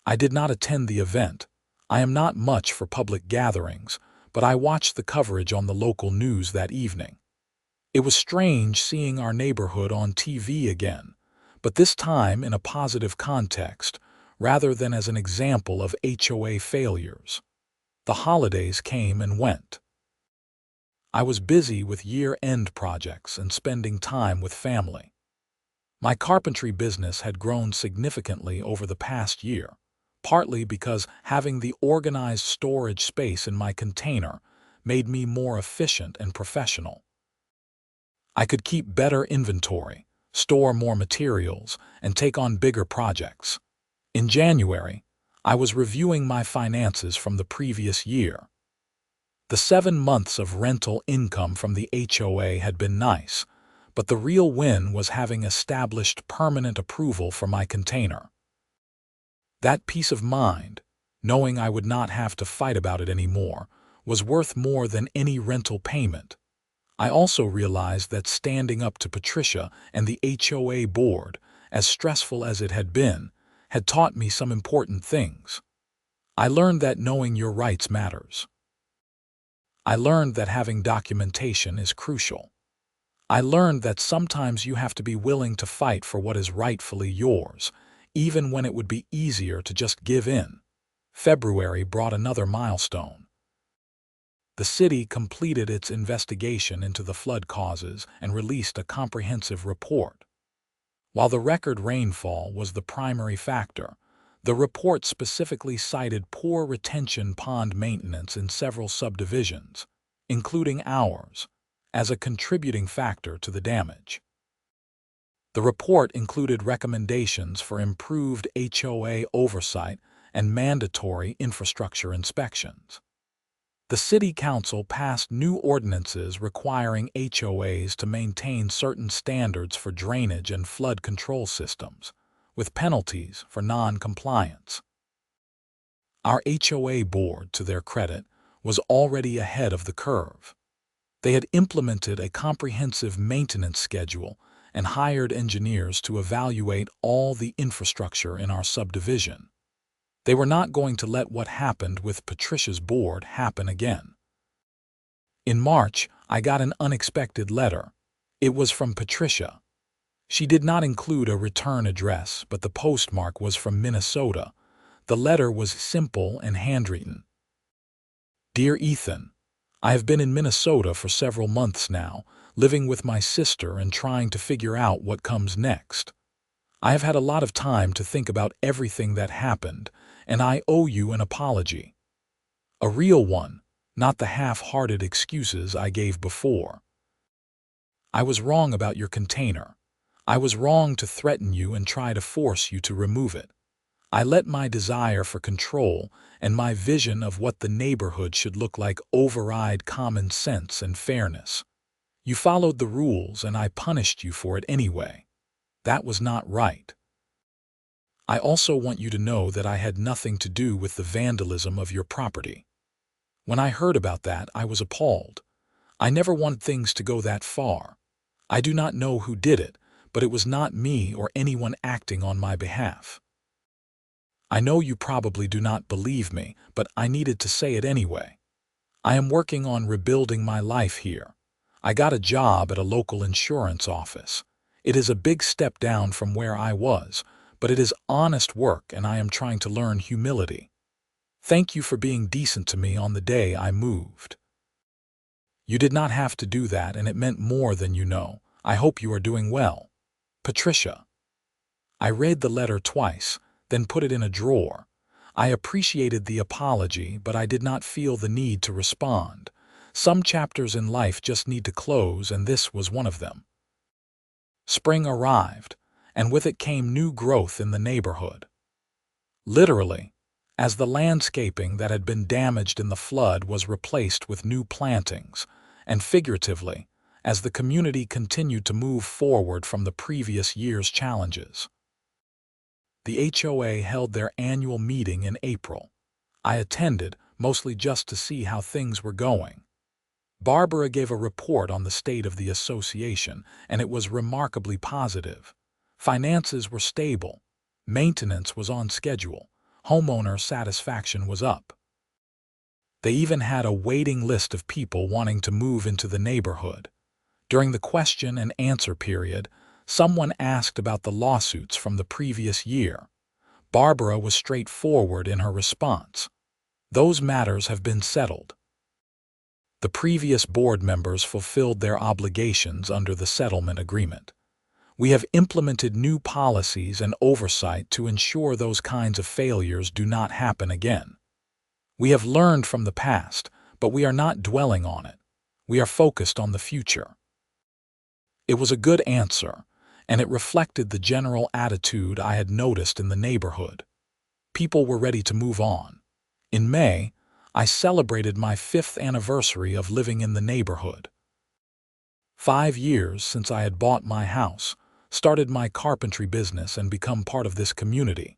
I did not attend the event. I am not much for public gatherings, but I watched the coverage on the local news that evening. It was strange seeing our neighborhood on TV again, but this time in a positive context, rather than as an example of HOA failures. The holidays came and went. I was busy with year-end projects and spending time with family. My carpentry business had grown significantly over the past year. partly because having the organized storage space in my container made me more efficient and professional. I could keep better inventory, store more materials, and take on bigger projects. In January, I was reviewing my finances from the previous year. The 7 months of rental income from the HOA had been nice, but the real win was having established permanent approval for my container. That peace of mind, knowing I would not have to fight about it anymore, was worth more than any rental payment. I also realized that standing up to Patricia and the HOA board, as stressful as it had been, had taught me some important things. I learned that knowing your rights matters. I learned that having documentation is crucial. I learned that sometimes you have to be willing to fight for what is rightfully yours, even when it would be easier to just give in. February brought another milestone. The city completed its investigation into the flood causes and released a comprehensive report. While the record rainfall was the primary factor, the report specifically cited poor retention pond maintenance in several subdivisions, including ours, as a contributing factor to the damage. The report included recommendations for improved HOA oversight and mandatory infrastructure inspections. The City Council passed new ordinances requiring HOAs to maintain certain standards for drainage and flood control systems, with penalties for non-compliance. Our HOA board, to their credit, was already ahead of the curve. They had implemented a comprehensive maintenance schedule and hired engineers to evaluate all the infrastructure in our subdivision. They were not going to let what happened with Patricia's board happen again. In March, I got an unexpected letter. It was from Patricia. She did not include a return address, but the postmark was from Minnesota. The letter was simple and handwritten. Dear Ethan, I have been in Minnesota for several months now, living with my sister and trying to figure out what comes next. I have had a lot of time to think about everything that happened, and I owe you an apology. A real one, not the half-hearted excuses I gave before. I was wrong about your container. I was wrong to threaten you and try to force you to remove it. I let my desire for control and my vision of what the neighborhood should look like override common sense and fairness. You followed the rules and I punished you for it anyway. That was not right. I also want you to know that I had nothing to do with the vandalism of your property. When I heard about that, I was appalled. I never want things to go that far. I do not know who did it, but it was not me or anyone acting on my behalf. I know you probably do not believe me, but I needed to say it anyway. I am working on rebuilding my life here. I got a job at a local insurance office. It is a big step down from where I was, but it is honest work and I am trying to learn humility. Thank you for being decent to me on the day I moved. You did not have to do that and it meant more than you know. I hope you are doing well. Patricia. I read the letter twice, then put it in a drawer. I appreciated the apology, but I did not feel the need to respond. Some chapters in life just need to close, and this was one of them. Spring arrived, and with it came new growth in the neighborhood. Literally, as the landscaping that had been damaged in the flood was replaced with new plantings, and figuratively, as the community continued to move forward from the previous year's challenges. The HOA held their annual meeting in April. I attended, mostly just to see how things were going. Barbara gave a report on the state of the association, and it was remarkably positive. Finances were stable. Maintenance was on schedule. Homeowner satisfaction was up. They even had a waiting list of people wanting to move into the neighborhood. During the question and answer period, someone asked about the lawsuits from the previous year. Barbara was straightforward in her response. Those matters have been settled. The previous board members fulfilled their obligations under the settlement agreement. We have implemented new policies and oversight to ensure those kinds of failures do not happen again. We have learned from the past, but we are not dwelling on it. We are focused on the future." It was a good answer, and it reflected the general attitude I had noticed in the neighborhood. People were ready to move on. In May, I celebrated my 5th anniversary of living in the neighborhood. 5 years since I had bought my house, started my carpentry business, and become part of this community.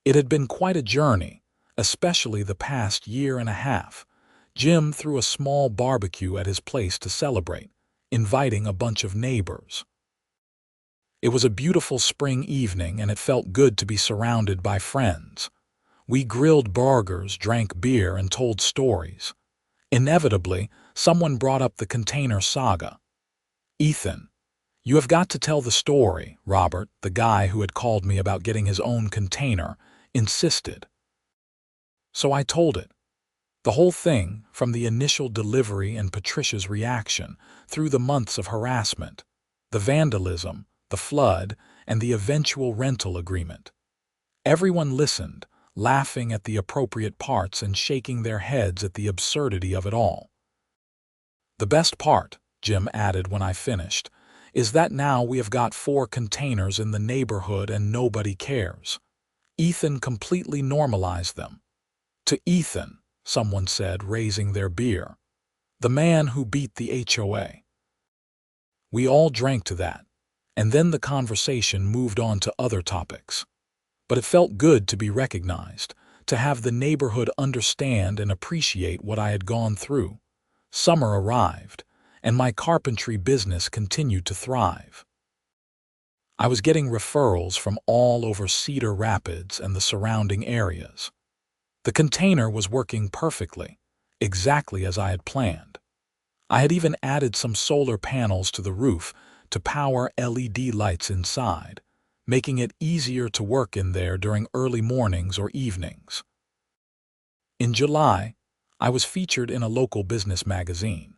It had been quite a journey, especially the past year and a half. Jim threw a small barbecue at his place to celebrate, inviting a bunch of neighbors. It was a beautiful spring evening, and it felt good to be surrounded by friends. We grilled burgers, drank beer, and told stories. Inevitably, someone brought up the container saga. "Ethan, you have got to tell the story," Robert, the guy who had called me about getting his own container, insisted. So I told it. The whole thing, from the initial delivery and Patricia's reaction, through the months of harassment, the vandalism, the flood, and the eventual rental agreement. Everyone listened, laughing at the appropriate parts and shaking their heads at the absurdity of it all. "The best part," Jim added when I finished, "is that now we have got 4 containers in the neighborhood and nobody cares. Ethan completely normalized them." "To Ethan," someone said, raising their beer. "The man who beat the HOA." We all drank to that, and then the conversation moved on to other topics. But it felt good to be recognized, to have the neighborhood understand and appreciate what I had gone through. Summer arrived, and my carpentry business continued to thrive. I was getting referrals from all over Cedar Rapids and the surrounding areas. The container was working perfectly, exactly as I had planned. I had even added some solar panels to the roof to power LED lights inside, making it easier to work in there during early mornings or evenings. In July, I was featured in a local business magazine.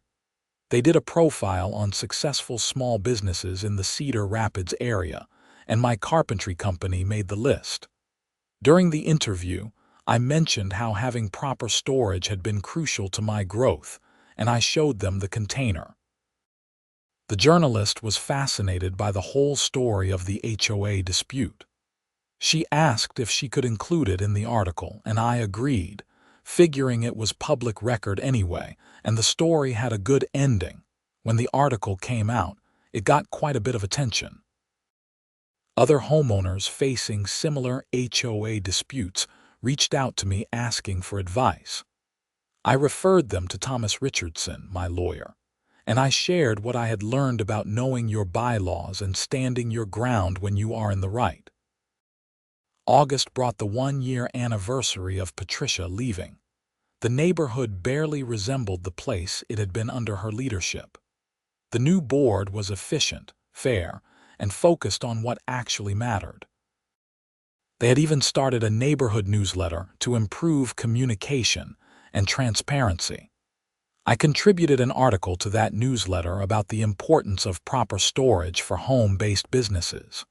They did a profile on successful small businesses in the Cedar Rapids area, and my carpentry company made the list. During the interview, I mentioned how having proper storage had been crucial to my growth, and I showed them the container. The journalist was fascinated by the whole story of the HOA dispute. She asked if she could include it in the article, and I agreed, figuring it was public record anyway, and the story had a good ending. When the article came out, it got quite a bit of attention. Other homeowners facing similar HOA disputes reached out to me asking for advice. I referred them to Thomas Richardson, my lawyer, and I shared what I had learned about knowing your bylaws and standing your ground when you are in the right. August brought the 1-year anniversary of Patricia leaving. The neighborhood barely resembled the place it had been under her leadership. The new board was efficient, fair, and focused on what actually mattered. They had even started a neighborhood newsletter to improve communication and transparency. I contributed an article to that newsletter about the importance of proper storage for home-based businesses.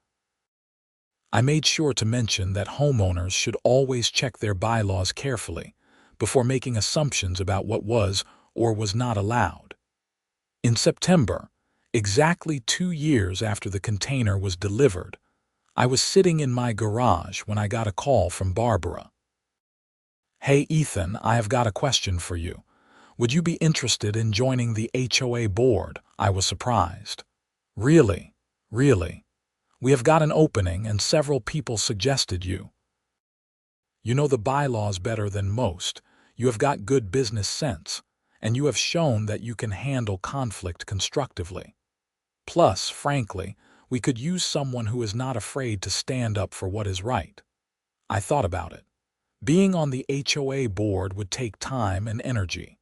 I made sure to mention that homeowners should always check their bylaws carefully before making assumptions about what was or was not allowed. In September, exactly 2 years after the container was delivered, I was sitting in my garage when I got a call from Barbara. "Hey Ethan, I have got a question for you. Would you be interested in joining the HOA board?" I was surprised. Really? We have got an opening and several people suggested you. You know the bylaws better than most, you have got good business sense, and you have shown that you can handle conflict constructively. Plus, frankly, we could use someone who is not afraid to stand up for what is right. I thought about it. Being on the HOA board would take time and energy.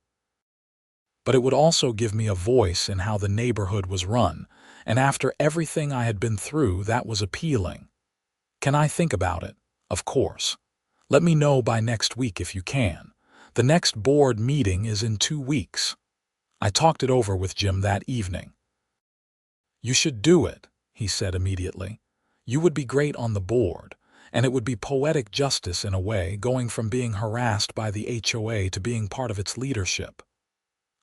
But it would also give me a voice in how the neighborhood was run, and after everything I had been through, that was appealing. Can I think about it? Of course. Let me know by next week if you can. The next board meeting is in 2 weeks. I talked it over with Jim that evening. "You should do it," he said immediately. "You would be great on the board, and it would be poetic justice in a way, going from being harassed by the HOA to being part of its leadership."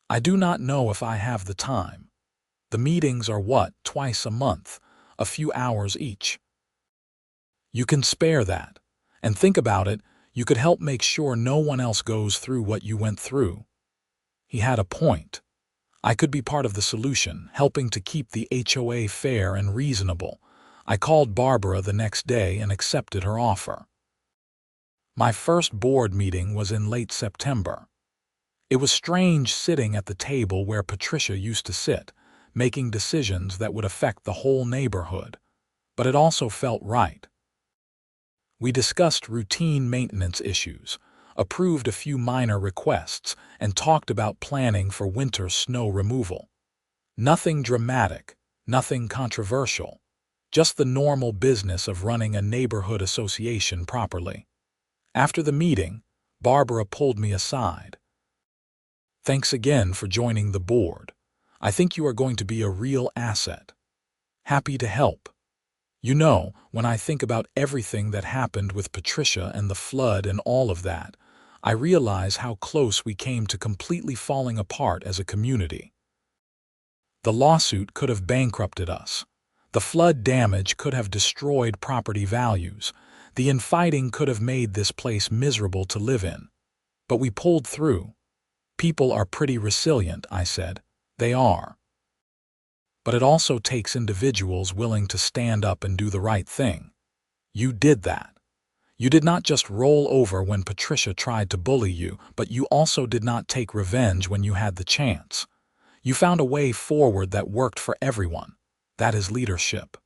"I do not know if I have the time. The meetings are twice a month, a few hours each." "You can spare that. And think about it, you could help make sure no one else goes through what you went through." He had a point. I could be part of the solution, helping to keep the HOA fair and reasonable. I called Barbara the next day and accepted her offer. My first board meeting was in late September. It was strange sitting at the table where Patricia used to sit, making decisions that would affect the whole neighborhood. But it also felt right. We discussed routine maintenance issues, approved a few minor requests, and talked about planning for winter snow removal. Nothing dramatic, nothing controversial, just the normal business of running a neighborhood association properly. After the meeting, Barbara pulled me aside. "Thanks again for joining the board. I think you are going to be a real asset. Happy to help. You know, when I think about everything that happened with Patricia and the flood and all of that, I realize how close we came to completely falling apart as a community. The lawsuit could have bankrupted us. The flood damage could have destroyed property values. The infighting could have made this place miserable to live in. But we pulled through. People are pretty resilient," I said. "They are. But it also takes individuals willing to stand up and do the right thing. You did that. You did not just roll over when Patricia tried to bully you, but you also did not take revenge when you had the chance. You found a way forward that worked for everyone. That is leadership."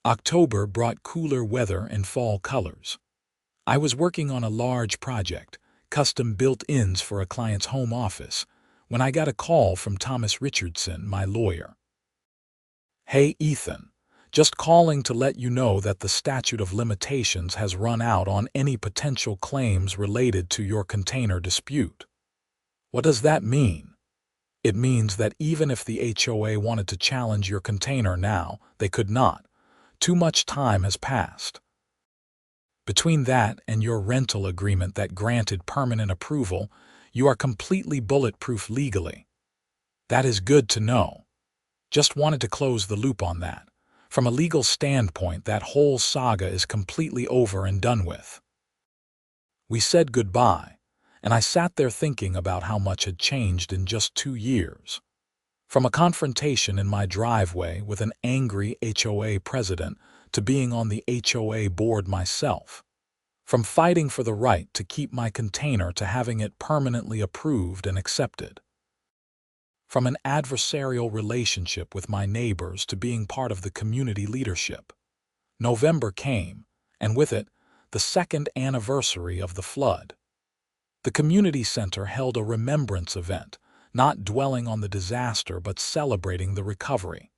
October brought cooler weather and fall colors. I was working on a large project, custom built-ins for a client's home office, when I got a call from Thomas Richardson, my lawyer. "Hey, Ethan, just calling to let you know that the statute of limitations has run out on any potential claims related to your container dispute." "What does that mean?" "It means that even if the HOA wanted to challenge your container now, they could not. Too much time has passed. Between that and your rental agreement that granted permanent approval, you are completely bulletproof legally." "That is good to know. Just wanted to close the loop on that. From a legal standpoint, that whole saga is completely over and done with." We said goodbye, and I sat there thinking about how much had changed in just 2 years. From a confrontation in my driveway with an angry HOA president to being on the HOA board myself. From fighting for the right to keep my container to having it permanently approved and accepted. From an adversarial relationship with my neighbors to being part of the community leadership. November came, and with it, the second anniversary of the flood. The community center held a remembrance event, not dwelling on the disaster but celebrating the recovery.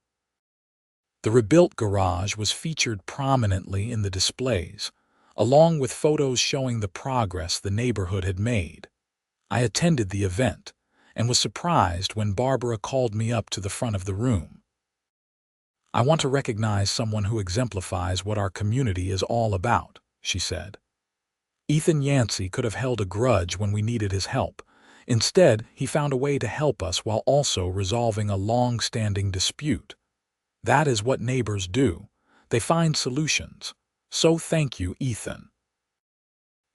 The rebuilt garage was featured prominently in the displays, along with photos showing the progress the neighborhood had made. I attended the event and was surprised when Barbara called me up to the front of the room. "I want to recognize someone who exemplifies what our community is all about," she said. "Ethan Yancey could have held a grudge when we needed his help. Instead, he found a way to help us while also resolving a long-standing dispute. That is what neighbors do. They find solutions. So thank you, Ethan."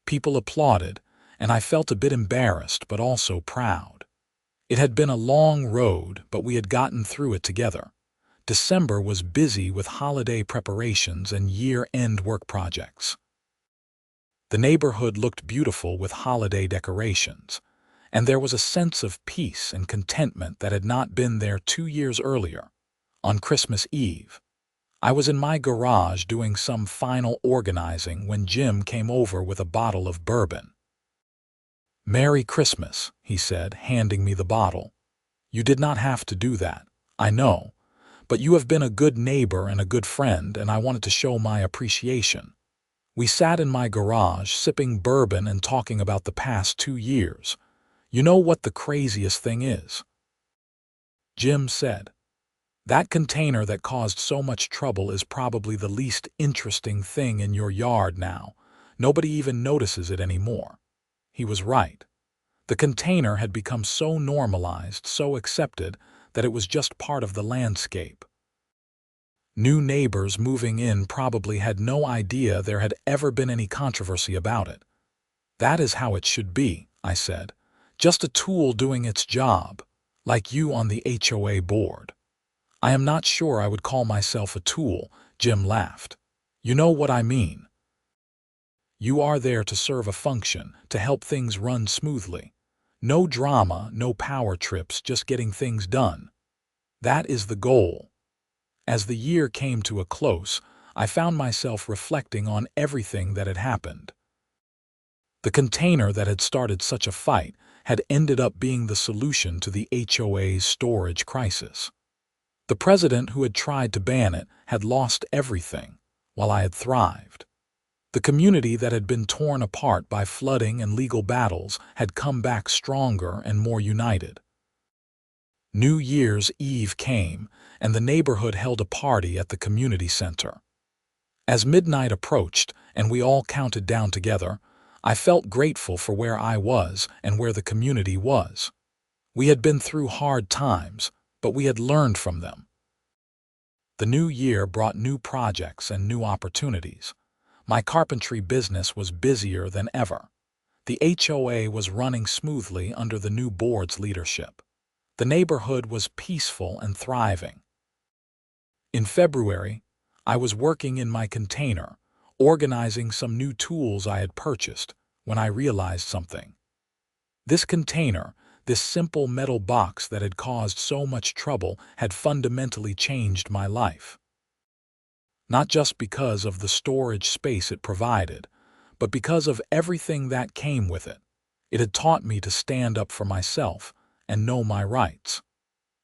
People applauded, and I felt a bit embarrassed but also proud. It had been a long road, but we had gotten through it together. December was busy with holiday preparations and year-end work projects. The neighborhood looked beautiful with holiday decorations, and there was a sense of peace and contentment that had not been there 2 years earlier. On Christmas Eve, I was in my garage doing some final organizing when Jim came over with a bottle of bourbon. "Merry Christmas," he said, handing me the bottle. "You did not have to do that, I know, but you have been a good neighbor and a good friend, and I wanted to show my appreciation." We sat in my garage sipping bourbon and talking about the past 2 years. "You know what the craziest thing is?" Jim said. That container that caused so much trouble is probably the least interesting thing in your yard now. Nobody even notices it anymore." He was right. The container had become so normalized, so accepted, that it was just part of the landscape. New neighbors moving in probably had no idea there had ever been any controversy about it. "That is how it should be," I said. "Just a tool doing its job, like you on the HOA board." "I am not sure I would call myself a tool," Jim laughed. "You know what I mean. You are there to serve a function, to help things run smoothly. No drama, no power trips, just getting things done. That is the goal." As the year came to a close, I found myself reflecting on everything that had happened. The container that had started such a fight had ended up being the solution to the HOA's storage crisis. The president who had tried to ban it had lost everything, while I had thrived. The community that had been torn apart by flooding and legal battles had come back stronger and more united. New Year's Eve came, and the neighborhood held a party at the community center. As midnight approached and we all counted down together, I felt grateful for where I was and where the community was. We had been through hard times, but we had learned from them. The new year brought new projects and new opportunities. My carpentry business was busier than ever. The HOA was running smoothly under the new board's leadership. The neighborhood was peaceful and thriving. In February, I was working in my container, organizing some new tools I had purchased, when I realized something. This container, this simple metal box that had caused so much trouble, had fundamentally changed my life. Not just because of the storage space it provided, but because of everything that came with it. It had taught me to stand up for myself and know my rights.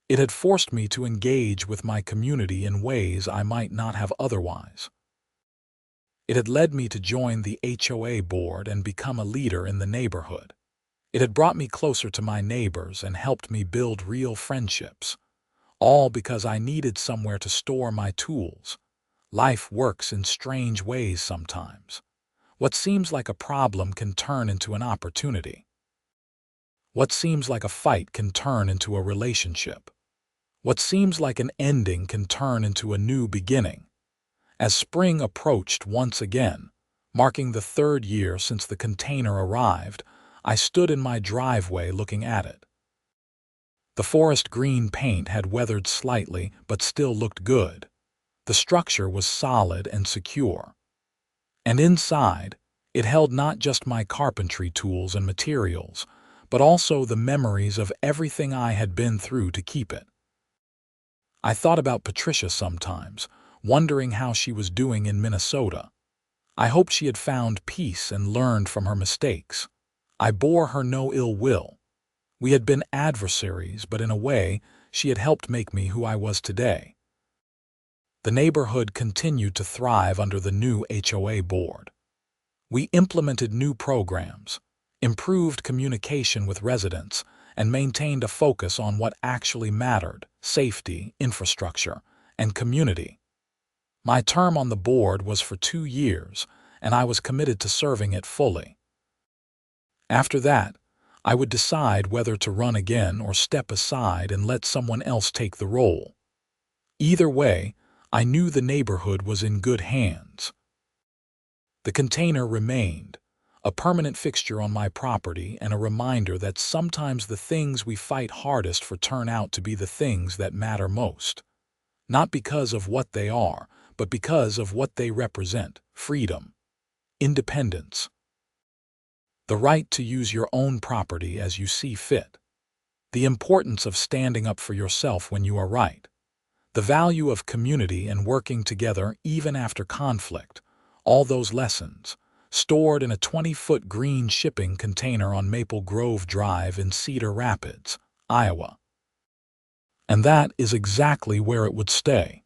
It had forced me to engage with my community in ways I might not have otherwise. It had led me to join the HOA board and become a leader in the neighborhood. It had brought me closer to my neighbors and helped me build real friendships, all because I needed somewhere to store my tools. Life works in strange ways sometimes. What seems like a problem can turn into an opportunity. What seems like a fight can turn into a relationship. What seems like an ending can turn into a new beginning. As spring approached once again, marking the 3rd year since the container arrived, I stood in my driveway looking at it. The forest green paint had weathered slightly but still looked good. The structure was solid and secure. And inside, it held not just my carpentry tools and materials, but also the memories of everything I had been through to keep it. I thought about Patricia sometimes, wondering how she was doing in Minnesota. I hoped she had found peace and learned from her mistakes. I bore her no ill will. We had been adversaries, but in a way, she had helped make me who I was today. The neighborhood continued to thrive under the new HOA board. We implemented new programs, improved communication with residents, and maintained a focus on what actually mattered: safety, infrastructure, and community. My term on the board was for 2 years, and I was committed to serving it fully. After that, I would decide whether to run again or step aside and let someone else take the role. Either way, I knew the neighborhood was in good hands. The container remained, a permanent fixture on my property and a reminder that sometimes the things we fight hardest for turn out to be the things that matter most. Not because of what they are, but because of what they represent: freedom, independence, the right to use your own property as you see fit, the importance of standing up for yourself when you are right, the value of community and working together even after conflict. All those lessons, stored in a 20-foot green shipping container on Maple Grove Drive in Cedar Rapids, Iowa. And that is exactly where it would stay.